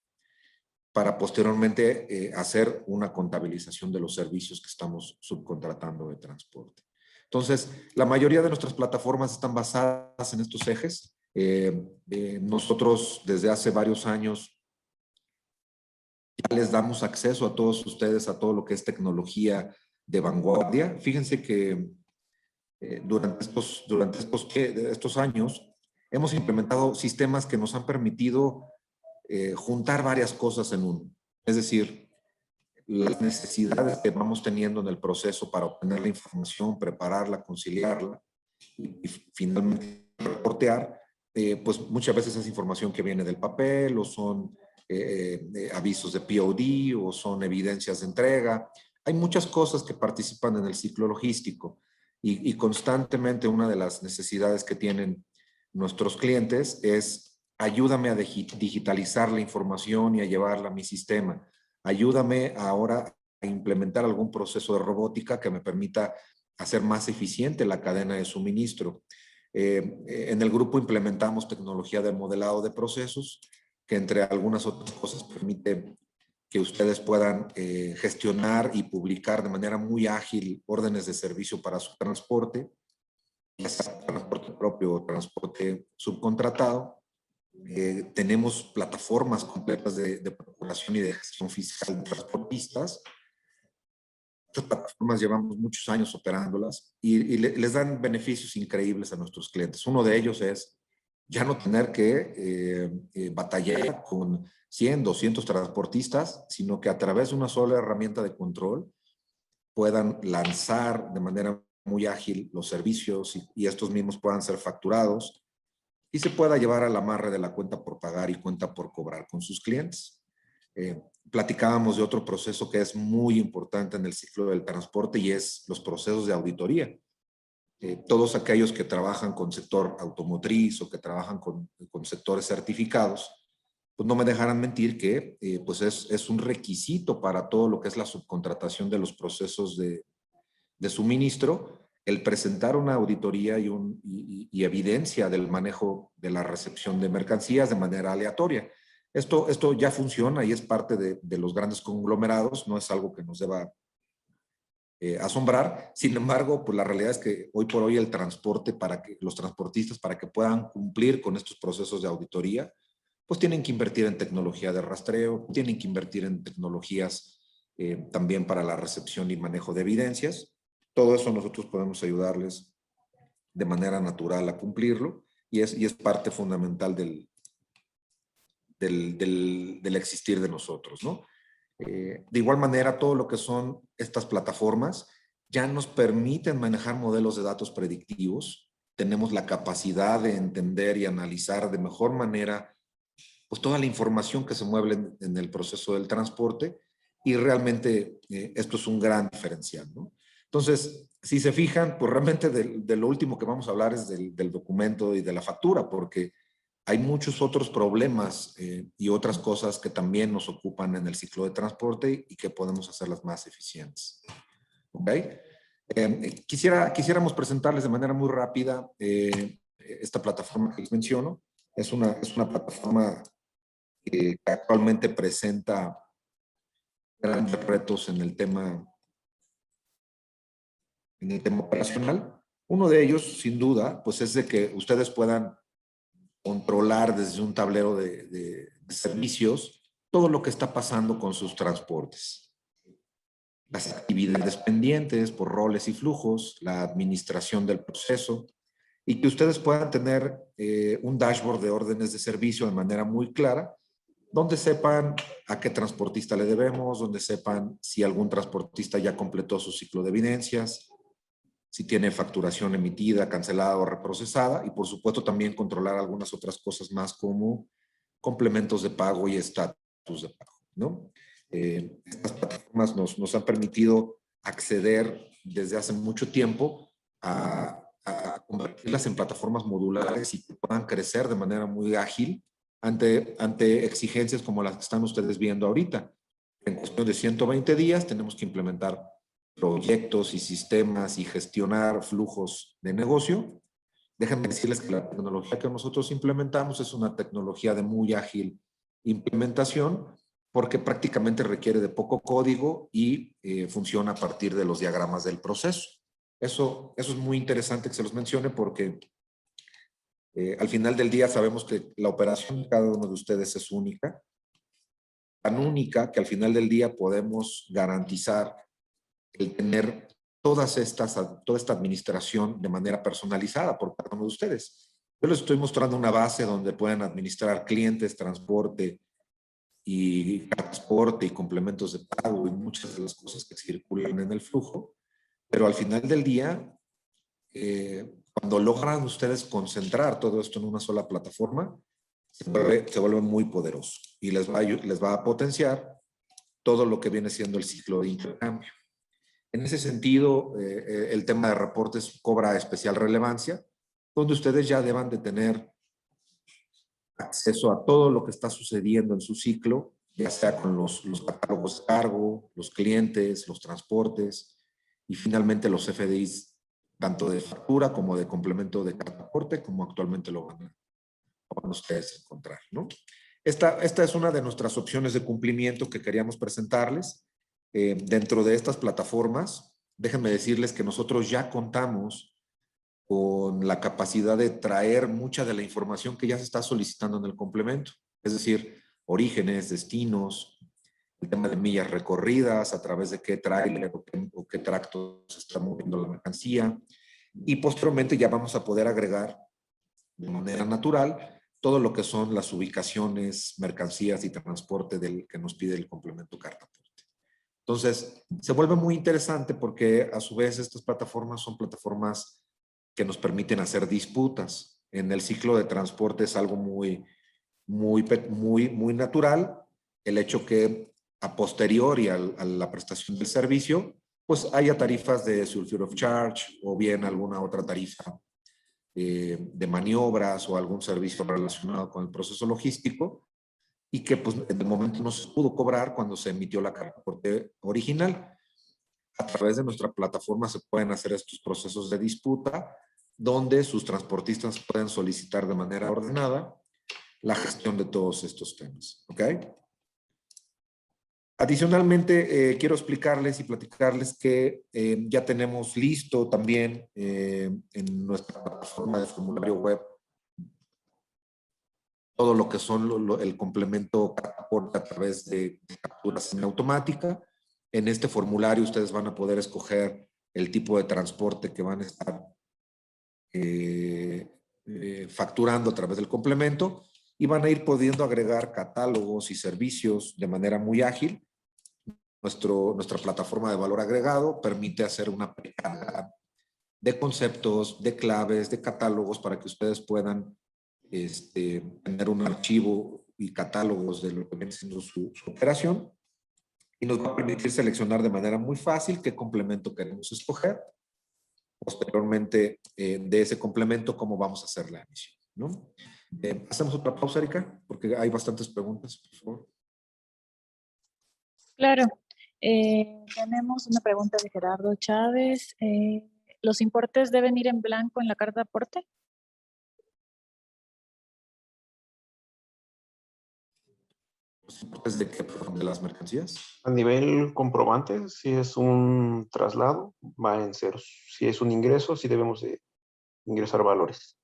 S3: para posteriormente hacer una contabilización de los servicios que estamos subcontratando de transporte. Entonces, la mayoría de nuestras plataformas están basadas en estos ejes. Nosotros desde hace varios años ya les damos acceso a todos ustedes a todo lo que es tecnología de vanguardia. Fíjense que durante estos años hemos implementado sistemas que nos han permitido juntar varias cosas en uno. Es decir, las necesidades que vamos teniendo en el proceso para obtener la información, prepararla, conciliarla y finalmente reportear, pues muchas veces es información que viene del papel o son avisos de POD o son evidencias de entrega. Hay muchas cosas que participan en el ciclo logístico y constantemente una de las necesidades que tienen nuestros clientes es ayúdame a digitalizar la información y a llevarla a mi sistema. Ayúdame ahora a implementar algún proceso de robótica que me permita hacer más eficiente la cadena de suministro. En el grupo implementamos tecnología de modelado de procesos, que entre algunas otras cosas permite que ustedes puedan gestionar y publicar de manera muy ágil órdenes de servicio para su transporte ya sea transporte propio o transporte subcontratado. Tenemos plataformas completas de procuración y de gestión fiscal de transportistas. Estas plataformas llevamos muchos años operándolas y les dan beneficios increíbles a nuestros clientes. Uno de ellos es ya no tener que batallar con 100, 200 transportistas, sino que a través de una sola herramienta de control puedan lanzar de manera muy ágil los servicios y estos mismos puedan ser facturados y se pueda llevar al amarre de la cuenta por pagar y cuenta por cobrar con sus clientes. Platicábamos de otro proceso que es muy importante en el ciclo del transporte y es los procesos de auditoría. Todos aquellos que trabajan con sector automotriz o que trabajan con sectores certificados, pues no me dejarán mentir que pues es un requisito para todo lo que es la subcontratación de los procesos de suministro, el presentar una auditoría y evidencia del manejo de la recepción de mercancías de manera aleatoria. Esto ya funciona y es parte de los grandes conglomerados, no es algo que nos deba asombrar. Sin embargo, pues la realidad es que hoy por hoy el transporte, para que los transportistas, para que puedan cumplir con estos procesos de auditoría, pues tienen que invertir en tecnología de rastreo, tienen que invertir en tecnologías también para la recepción y manejo de evidencias. Todo eso nosotros podemos ayudarles de manera natural a cumplirlo y es parte fundamental del existir de nosotros, ¿no? De igual manera, todo lo que son estas plataformas ya nos permiten manejar modelos de datos predictivos. Tenemos la capacidad de entender y analizar de mejor manera pues, toda la información que se mueve en el proceso del transporte y realmente esto es un gran diferencial, ¿no? Entonces, si se fijan, pues realmente de lo último que vamos a hablar es del documento y de la factura, porque hay muchos otros problemas y otras cosas que también nos ocupan en el ciclo de transporte y que podemos hacerlas más eficientes. ¿Ok? Quisiéramos presentarles de manera muy rápida esta plataforma que les menciono. Es una plataforma que actualmente presenta grandes retos en el tema operacional. Uno de ellos, sin duda, pues es de que ustedes puedan controlar desde un tablero de servicios todo lo que está pasando con sus transportes. Las actividades pendientes por roles y flujos, la administración del proceso, y que ustedes puedan tener un dashboard de órdenes de servicio de manera muy clara, donde sepan a qué transportista le debemos, donde sepan si algún transportista ya completó su ciclo de evidencias, si tiene facturación emitida, cancelada o reprocesada, y por supuesto también controlar algunas otras cosas más como complementos de pago y estatus de pago, ¿no? Estas plataformas nos han permitido acceder desde hace mucho tiempo a convertirlas en plataformas modulares y que puedan crecer de manera muy ágil ante exigencias como las que están ustedes viendo ahorita. En cuestión de 120 días tenemos que implementar proyectos y sistemas y gestionar flujos de negocio. Déjenme decirles que la tecnología que nosotros implementamos es una tecnología de muy ágil implementación porque prácticamente requiere de poco código y funciona a partir de los diagramas del proceso. Eso es muy interesante que se los mencione porque al final del día sabemos que la operación de cada uno de ustedes es única, tan única que al final del día podemos garantizar el tener toda esta administración de manera personalizada por cada uno de ustedes. Yo les estoy mostrando una base donde pueden administrar clientes, transporte y complementos de pago y muchas de las cosas que circulan en el flujo. Pero al final del día, cuando logran ustedes concentrar todo esto en una sola plataforma, se vuelve muy poderoso y les va a potenciar todo lo que viene siendo el ciclo de intercambio. En ese sentido, el tema de reportes cobra especial relevancia, donde ustedes ya deban de tener acceso a todo lo que está sucediendo en su ciclo, ya sea con los catálogos de cargo, los clientes, los transportes y finalmente los FDIs, tanto de factura como de complemento de transporte, como actualmente lo van ustedes encontrar, ¿no? Esta es una de nuestras opciones de cumplimiento que queríamos presentarles. Dentro de estas plataformas, déjenme decirles que nosotros ya contamos con la capacidad de traer mucha de la información que ya se está solicitando en el complemento. Es decir, orígenes, destinos, el tema de millas recorridas, a través de qué tráiler o qué tracto se está moviendo la mercancía. Y posteriormente ya vamos a poder agregar de manera natural todo lo que son las ubicaciones, mercancías y transporte que nos pide el complemento carta-aporte. Entonces, se vuelve muy interesante porque a su vez estas plataformas son plataformas que nos permiten hacer disputas. En el ciclo de transporte es algo muy natural el hecho que a posteriori a la prestación del servicio, pues haya tarifas de sulfur of charge o bien alguna otra tarifa de maniobras o algún servicio relacionado con el proceso logístico y que pues en el momento no se pudo cobrar cuando se emitió la carta aporte original. A través de nuestra plataforma se pueden hacer estos procesos de disputa donde sus transportistas pueden solicitar de manera ordenada la gestión de todos estos temas. ¿Ok? Adicionalmente, quiero explicarles y platicarles que ya tenemos listo también en nuestra plataforma de formulario web todo lo que son el complemento carta-aporte a través de captura semiautomática. En este formulario ustedes van a poder escoger el tipo de transporte que van a estar facturando a través del complemento y van a ir pudiendo agregar catálogos y servicios de manera muy ágil. Nuestra plataforma de valor agregado permite hacer una precarga de conceptos, de claves, de catálogos para que ustedes puedan tener un archivo y catálogos de lo que viene siendo su operación y nos va a permitir seleccionar de manera muy fácil qué complemento queremos escoger. Posteriormente de ese complemento, cómo vamos a hacer la emisión, ¿no? Hacemos otra pausa, Erika, porque hay bastantes preguntas, por favor.
S5: Claro. Tenemos una pregunta de Gerardo Chávez. ¿Los importes deben ir en blanco en la carta de aporte?
S3: ¿Los importes de qué? ¿De las mercancías?
S4: A nivel comprobante, si es un traslado, va en ceros. Si es un ingreso, sí debemos de ingresar valores.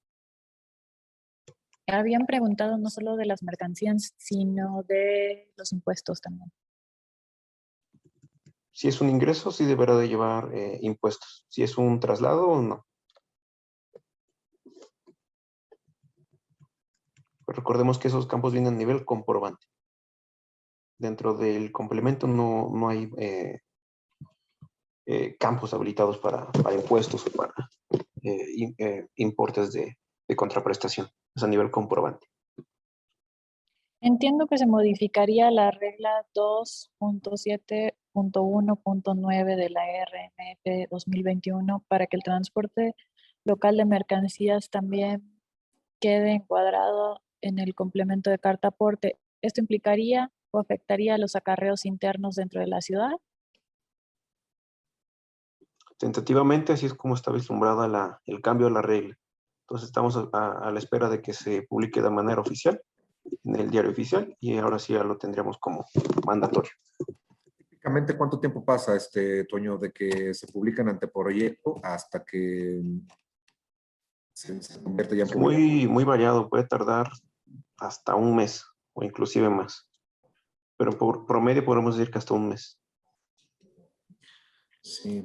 S5: Habían preguntado no solo de las mercancías, sino de los impuestos también.
S4: Si es un ingreso, sí deberá de llevar impuestos. Si es un traslado, no. Pues recordemos que esos campos vienen a nivel comprobante. Dentro del complemento no hay campos habilitados para impuestos o para importes de contraprestación. Es a nivel comprobante.
S5: Entiendo que se modificaría la regla 2.7.1.9 de la RMF 2021 para que el transporte local de mercancías también quede encuadrado en el complemento de carta aporte. ¿Esto implicaría o afectaría a los acarreos internos dentro de la ciudad?
S4: Tentativamente, así es como está vislumbrada el cambio de la regla. Entonces estamos a la espera de que se publique de manera oficial en el diario oficial y ahora sí ya lo tendríamos como mandatorio.
S3: Típicamente, ¿cuánto tiempo pasa, Toño, de que se publica en anteproyecto hasta que se convierte ya en
S4: Es
S3: público?
S4: muy variado, puede tardar hasta un mes o inclusive más. Pero por promedio podemos decir que hasta un mes.
S3: Sí,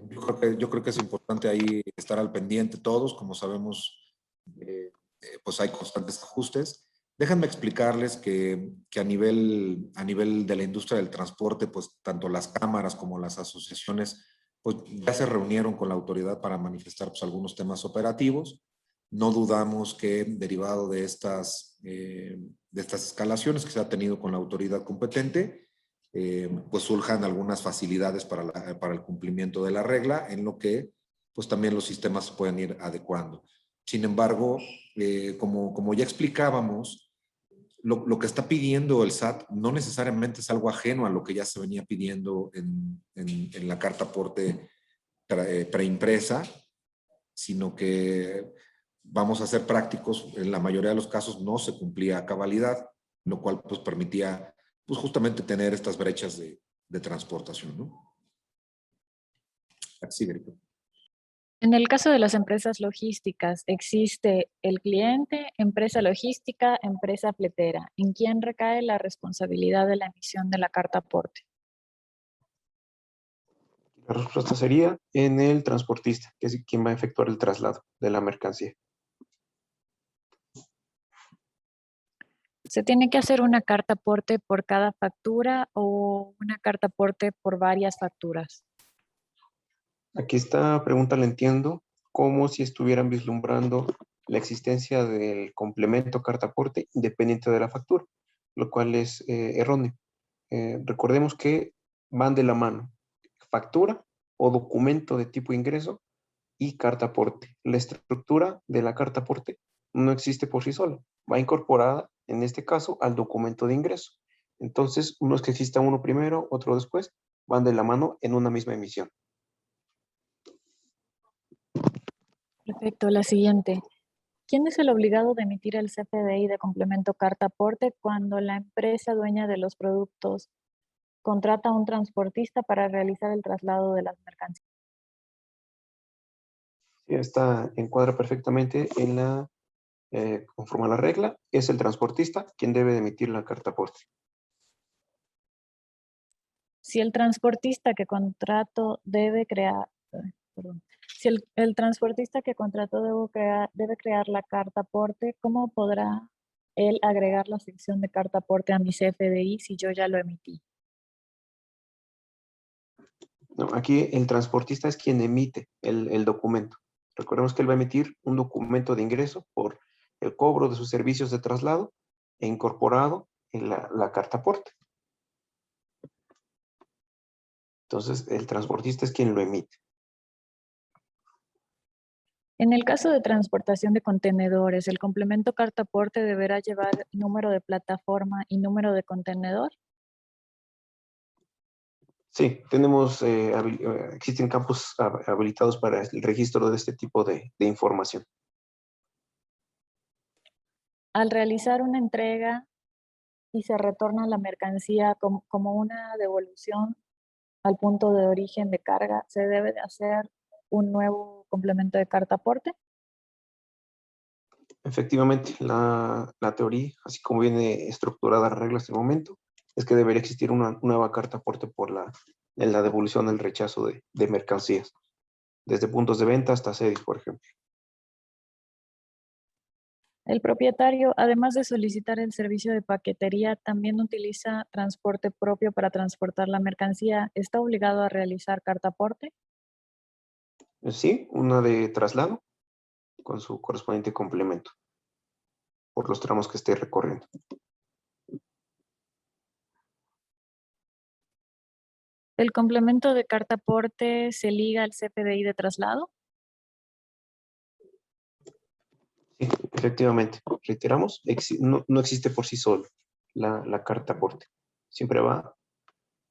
S3: yo creo que es importante ahí estar al pendiente todos. Como sabemos, pues hay constantes ajustes. Déjenme explicarles que a nivel de la industria del transporte, pues tanto las cámaras como las asociaciones, pues ya se reunieron con la autoridad para manifestar pues, algunos temas operativos. No dudamos que derivado de estas escalaciones que se ha tenido con la autoridad competente, pues surjan algunas facilidades para el cumplimiento de la regla, en lo que pues también los sistemas se pueden ir adecuando. Sin embargo, como ya explicábamos, lo que está pidiendo el SAT no necesariamente es algo ajeno a lo que ya se venía pidiendo en la carta aporte preimpresa, sino que vamos a ser prácticos, en la mayoría de los casos no se cumplía a cabalidad, lo cual pues permitía pues justamente tener estas brechas de transportación, ¿no? Así, Grito.
S5: En el caso de las empresas logísticas, existe el cliente, empresa logística, empresa fletera. ¿En quién recae la responsabilidad de la emisión de la carta aporte?
S4: La respuesta sería en el transportista, que es quien va a efectuar el traslado de la mercancía.
S5: ¿Se tiene que hacer una carta aporte por cada factura o una carta aporte por varias facturas?
S4: Aquí esta pregunta la entiendo como si estuvieran vislumbrando la existencia del complemento carta aporte independiente de la factura, lo cual es erróneo. Recordemos que van de la mano factura o documento de tipo ingreso y carta aporte. La estructura de la carta aporte no existe por sí sola, va incorporada en este caso al documento de ingreso. Entonces, no es que exista uno primero, otro después, van de la mano en una misma emisión.
S5: Perfecto, la siguiente. ¿Quién es el obligado de emitir el CFDI de complemento carta aporte cuando la empresa dueña de los productos contrata a un transportista para realizar el traslado de las mercancías?
S4: Esta encuadra perfectamente en conforme a la regla, es el transportista quien debe de emitir la carta aporte.
S5: Si el transportista que contrató debe crear, perdón, si el transportista que contrató debe crear la carta aporte, ¿cómo podrá él agregar la sección de carta aporte a mi CFDI si yo ya lo emití?
S4: No, aquí el transportista es quien emite el documento. Recordemos que él va a emitir un documento de ingreso por el cobro de sus servicios de traslado e incorporado en la carta aporte. Entonces, el transportista es quien lo emite.
S5: En el caso de transportación de contenedores, ¿el complemento carta aporte deberá llevar número de plataforma y número de contenedor?
S4: Sí, tenemos, existen campos habilitados para el registro de este tipo de información.
S5: Al realizar una entrega y se retorna la mercancía como una devolución al punto de origen de carga, ¿se debe de hacer un nuevo complemento de carta aporte?
S4: Efectivamente, la teoría, así como viene estructurada la regla hasta el momento, es que debería existir una nueva carta aporte en la devolución, el rechazo de mercancías, desde puntos de venta hasta sedes, por ejemplo.
S5: El propietario, además de solicitar el servicio de paquetería, también utiliza transporte propio para transportar la mercancía. ¿Está obligado a realizar carta aporte?
S4: Sí, una de traslado con su correspondiente complemento por los tramos que esté recorriendo.
S5: ¿El complemento de carta aporte se liga al CFDI de traslado?
S4: Sí, efectivamente, reiteramos, no existe por sí solo la carta aporte. Siempre va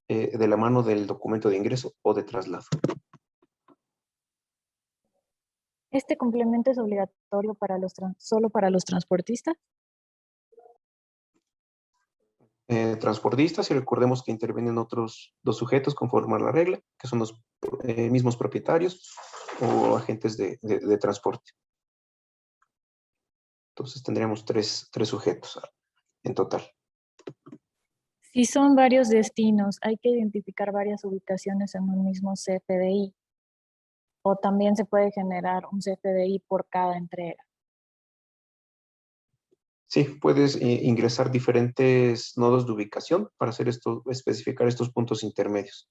S4: de la mano del documento de ingreso o de traslado.
S5: ¿Este complemento es obligatorio para solo para los transportistas?
S4: Transportistas, y recordemos que intervienen otros dos sujetos conforme a la regla, que son los mismos propietarios o agentes de transporte. Entonces tendríamos tres sujetos en total.
S5: Si son varios destinos, hay que identificar varias ubicaciones en un mismo CFDI. O también se puede generar un CFDI por cada entrega.
S4: Sí, puedes ingresar diferentes nodos de ubicación para hacer especificar estos puntos intermedios.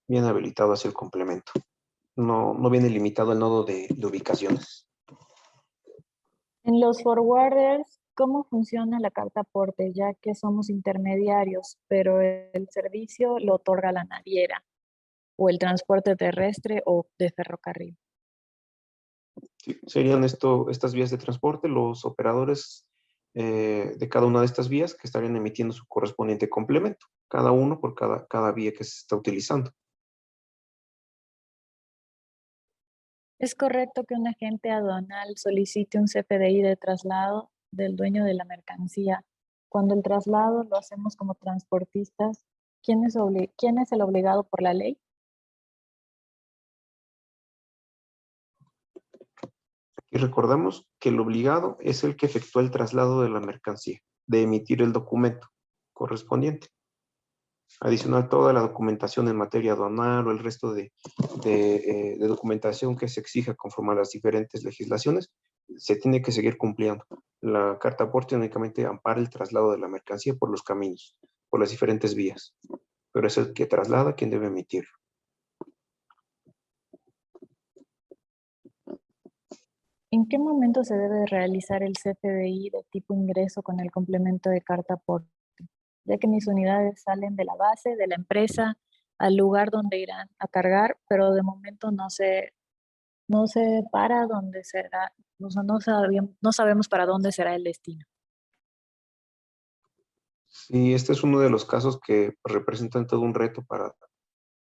S4: Bien habilitado hacia el complemento. No viene limitado el nodo de ubicaciones.
S5: En los forwarders, ¿cómo funciona la carta aporte? Ya que somos intermediarios, pero el servicio lo otorga la naviera o el transporte terrestre o de ferrocarril.
S4: Sí, serían estas vías de transporte, los operadores de cada una de estas vías que estarían emitiendo su correspondiente complemento, cada uno por cada vía que se está utilizando.
S5: ¿Es correcto que un agente aduanal solicite un CFDI de traslado del dueño de la mercancía cuando el traslado lo hacemos como transportistas ¿Quién es el obligado por la ley?
S4: Y recordamos que el obligado es el que efectúa el traslado de la mercancía, de emitir el documento correspondiente. Adicional, toda la documentación en materia aduanal o el resto de documentación que se exija conforme a las diferentes legislaciones, se tiene que seguir cumpliendo. La carta aporte únicamente ampara el traslado de la mercancía por los caminos, por las diferentes vías, pero es el que traslada quien debe emitirlo.
S5: ¿En qué momento se debe realizar el CFDI de tipo ingreso con el complemento de carta aporte? Ya que mis unidades salen de la base, de la empresa, al lugar donde irán a cargar, pero de momento no se para dónde será, o sea, no sabemos para dónde será el destino.
S4: Sí, este es uno de los casos que representan todo un reto para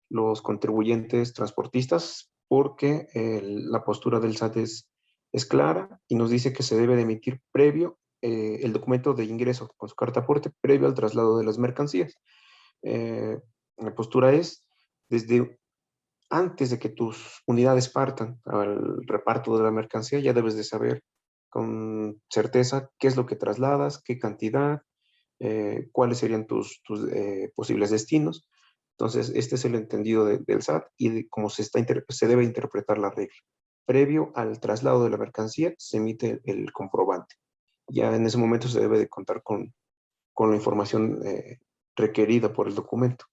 S4: los contribuyentes transportistas, porque la postura del SAT es clara y nos dice que se debe de emitir previo el documento de ingreso con su carta aporte previo al traslado de las mercancías. La postura es desde antes de que tus unidades partan al reparto de la mercancía, ya debes de saber con certeza qué es lo que trasladas, qué cantidad, cuáles serían tus posibles destinos. Entonces, este es el entendido del SAT y de cómo se debe interpretar la regla. Previo al traslado de la mercancía, se emite el comprobante. Ya en ese momento se debe de contar con la información requerida por el documento.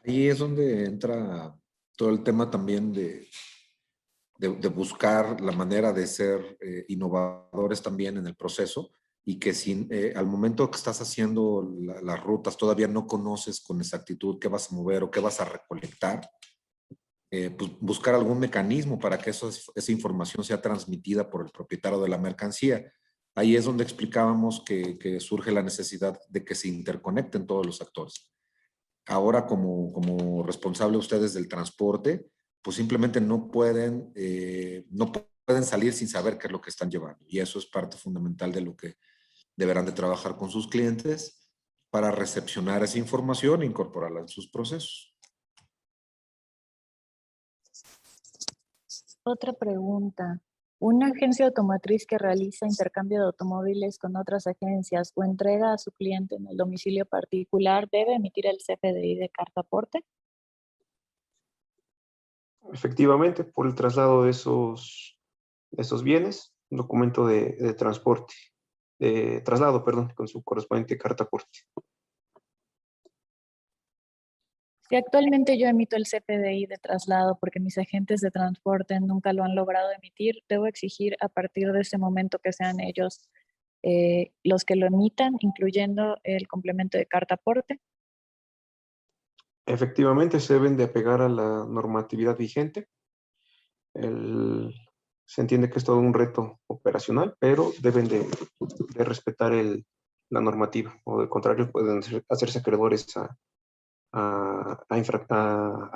S3: Ahí es donde entra todo el tema también de buscar la manera de ser innovadores también en el proceso, y que si al momento que estás haciendo las rutas todavía no conoces con exactitud qué vas a mover o qué vas a recolectar, pues buscar algún mecanismo para que esa información sea transmitida por el propietario de la mercancía. Ahí es donde explicábamos que surge la necesidad de que se interconecten todos los actores. Ahora, como responsable ustedes del transporte, pues simplemente no pueden salir sin saber qué es lo que están llevando. Y eso es parte fundamental de lo que deberán de trabajar con sus clientes para recepcionar esa información e incorporarla en sus procesos.
S5: Otra pregunta. ¿Una agencia automotriz que realiza intercambio de automóviles con otras agencias o entrega a su cliente en el domicilio particular debe emitir el CFDI de carta aporte?
S4: Efectivamente, por el traslado de esos bienes, un documento de transporte, de traslado, perdón, con su correspondiente carta aporte.
S5: Si actualmente yo emito el CFDI de traslado porque mis agentes de transporte nunca lo han logrado emitir, debo exigir a partir de ese momento que sean ellos los que lo emitan, incluyendo el complemento de carta aporte.
S4: Efectivamente, se deben de apegar a la normatividad vigente. Se entiende que es todo un reto operacional, pero deben de respetar la normativa, o de contrario pueden hacerse acreedores a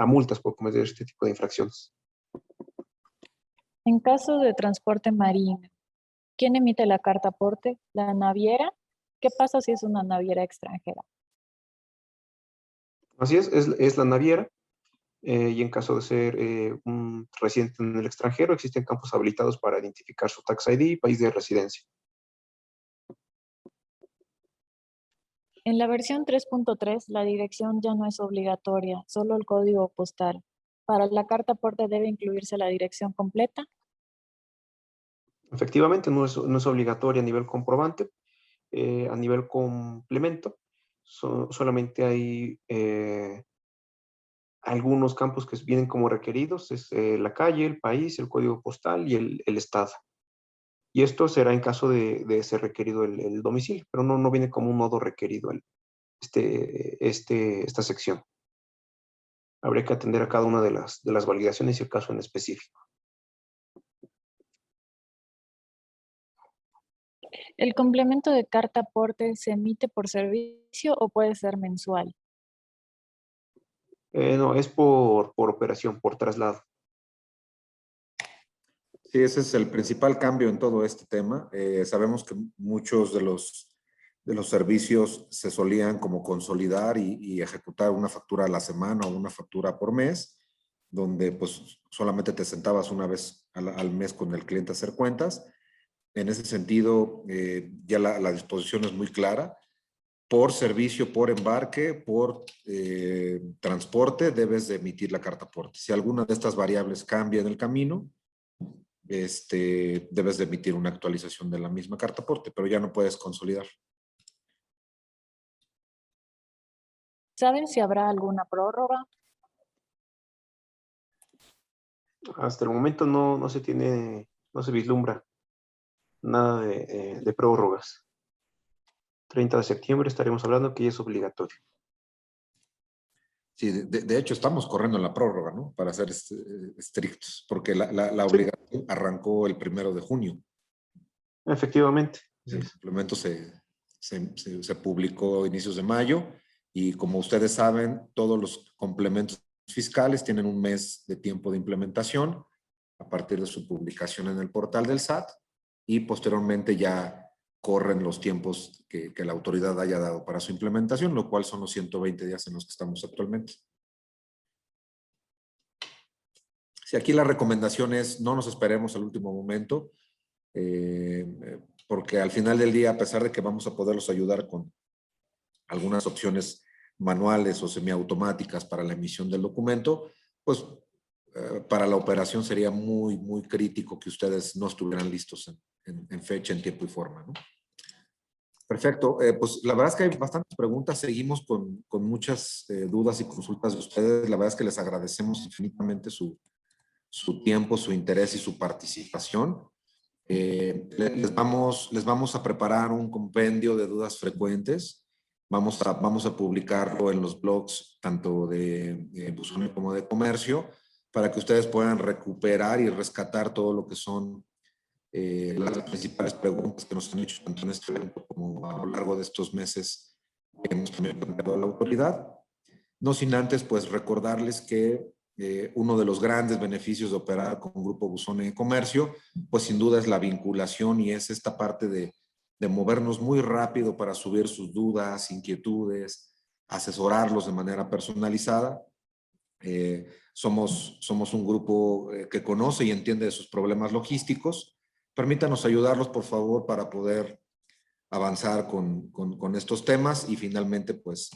S4: multas por cometer este tipo de infracciones.
S5: En caso de transporte marino, ¿quién emite la carta aporte? ¿La naviera? ¿Qué pasa si es una naviera extranjera?
S4: Así es la naviera, y en caso de ser un residente en el extranjero, existen campos habilitados para identificar su tax ID y país de residencia.
S5: En la versión 3.3, la dirección ya no es obligatoria, solo el código postal. ¿Para la carta aporte debe incluirse la dirección completa?
S4: Efectivamente, no es obligatoria a nivel comprobante. A nivel complemento, solamente hay algunos campos que vienen como requeridos, es la calle, el país, el código postal y el estado. Y esto será en caso de ser requerido el domicilio, pero no viene como un nodo requerido esta sección. Habría que atender a cada una de las validaciones y el caso en específico.
S5: ¿El complemento de carta aporte se emite por servicio o puede ser mensual?
S4: No, es por operación, por traslado.
S3: Sí, ese es el principal cambio en todo este tema. Sabemos que muchos de los de los servicios se solían como consolidar y ejecutar una factura a la semana o una factura por mes, donde pues solamente te sentabas una vez al mes con el cliente a hacer cuentas. En ese sentido, ya la disposición es muy clara. Por servicio, por embarque, por transporte, debes de emitir la carta aporte. Si alguna de estas variables cambia en el camino, debes de emitir una actualización de la misma carta aporte, pero ya no puedes consolidar.
S5: ¿Saben si habrá alguna prórroga?
S4: Hasta el momento no se vislumbra nada de prórrogas. 30 de septiembre estaremos hablando que ya es obligatorio.
S3: Sí, de hecho estamos corriendo en la prórroga, ¿no? Para ser estrictos, porque la obligación arrancó el 1 de junio.
S4: Efectivamente.
S3: El suplemento se publicó a inicios de mayo y como ustedes saben, todos los complementos fiscales tienen un mes de tiempo de implementación a partir de su publicación en el portal del SAT y posteriormente ya corren los tiempos que la autoridad haya dado para su implementación, lo cual son los 120 días en los que estamos actualmente. Si aquí la recomendación es no nos esperemos al último momento, porque al final del día, a pesar de que vamos a poderlos ayudar con algunas opciones manuales o semiautomáticas para la emisión del documento, pues para la operación sería muy, muy crítico que ustedes no estuvieran listos en fecha, en tiempo y forma, ¿no? Perfecto. Pues la verdad es que hay bastantes preguntas. Seguimos con muchas dudas y consultas de ustedes. La verdad es que les agradecemos infinitamente su tiempo, su interés y su participación. Les vamos a preparar un compendio de dudas frecuentes. Vamos a publicarlo en los blogs tanto de Buzone como de Comercio para que ustedes puedan recuperar y rescatar todo lo que son las principales preguntas que nos han hecho tanto en este evento como a lo largo de estos meses que hemos también planteado a la autoridad. No sin antes, pues, recordarles que uno de los grandes beneficios de operar con Grupo Buzone de Comercio, pues sin duda es la vinculación y es esta parte de movernos muy rápido para subir sus dudas, inquietudes, asesorarlos de manera personalizada. Somos un grupo que conoce y entiende de sus problemas logísticos. Permítanos ayudarlos, por favor, para poder avanzar con estos temas y finalmente, pues,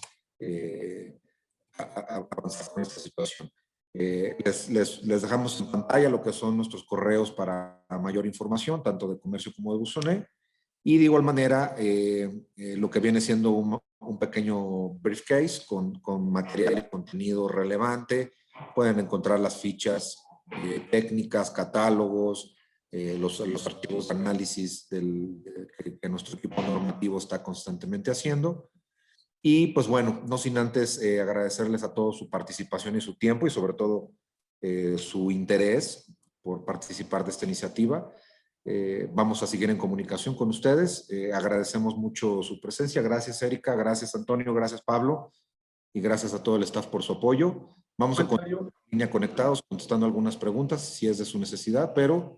S3: avanzar con esta situación. Les dejamos en pantalla lo que son nuestros correos para mayor información, tanto de Comercio como de Buzone. Y de igual manera, lo que viene siendo un pequeño briefcase con material y contenido relevante. Pueden encontrar las fichas técnicas, catálogos, los archivos de análisis que nuestro equipo normativo está constantemente haciendo. Y pues bueno, no sin antes agradecerles a todos su participación y su tiempo y sobre todo su interés por participar de esta iniciativa. Vamos a seguir en comunicación con ustedes. Agradecemos mucho su presencia. Gracias, Erika. Gracias, Antonio. Gracias, Pablo. Y gracias a todo el staff por su apoyo. Vamos a continuar en línea conectados, contestando algunas preguntas, si es de su necesidad, pero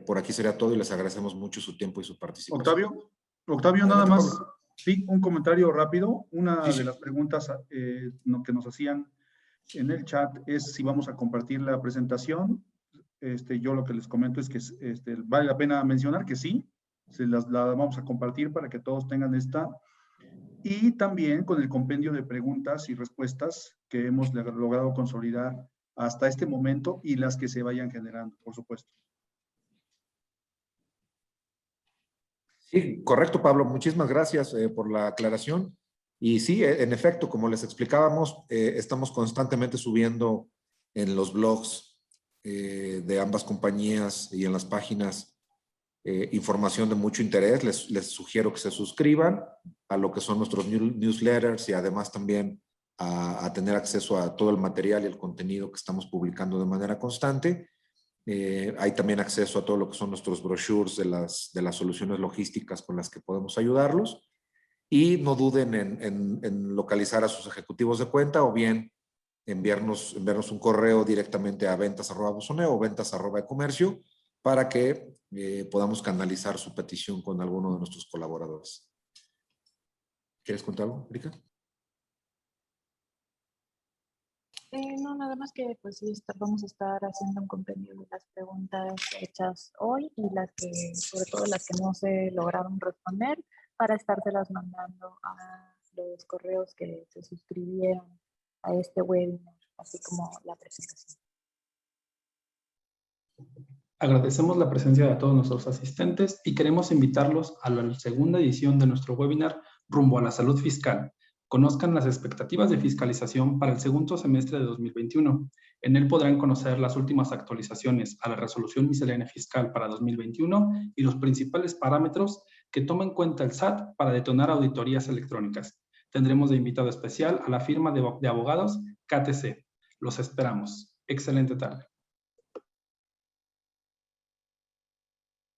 S3: por aquí sería todo y les agradecemos mucho su tiempo y su participación.
S2: Octavio, nada más, sí, un comentario rápido. Una
S3: Sí.
S2: de las preguntas que nos hacían en el chat es si vamos a compartir la presentación. Yo lo que les comento es que vale la pena mencionar que sí, la vamos a compartir para que todos tengan esta. Y también con el compendio de preguntas y respuestas que hemos logrado consolidar hasta este momento y las que se vayan generando, por supuesto.
S3: Sí, correcto, Pablo. Muchísimas gracias por la aclaración. Y sí, en efecto, como les explicábamos, estamos constantemente subiendo en los blogs de ambas compañías y en las páginas información de mucho interés. Les sugiero que se suscriban a lo que son nuestros newsletters y además también a tener acceso a todo el material y el contenido que estamos publicando de manera constante. Hay también acceso a todo lo que son nuestros brochures de las soluciones logísticas con las que podemos ayudarlos. Y no duden en localizar a sus ejecutivos de cuenta o bien enviarnos un correo directamente a ventas@buzone o ventas@comercio para que podamos canalizar su petición con alguno de nuestros colaboradores. ¿Quieres contar algo, Erika?
S5: No, nada más que pues sí, vamos a estar haciendo un compendio de las preguntas hechas hoy y las que, sobre todo las que no se lograron responder, para estárselas mandando a los correos que se suscribieron a este webinar, así como la presentación.
S6: Agradecemos la presencia de todos nuestros asistentes y queremos invitarlos a la segunda edición de nuestro webinar Rumbo a la Salud Fiscal. Conozcan las expectativas de fiscalización para el segundo semestre de 2021. En él podrán conocer las últimas actualizaciones a la Resolución Miscelánea Fiscal para 2021 y los principales parámetros que toma en cuenta el SAT para detonar auditorías electrónicas. Tendremos de invitado especial a la firma de abogados KTC. Los esperamos. Excelente tarde.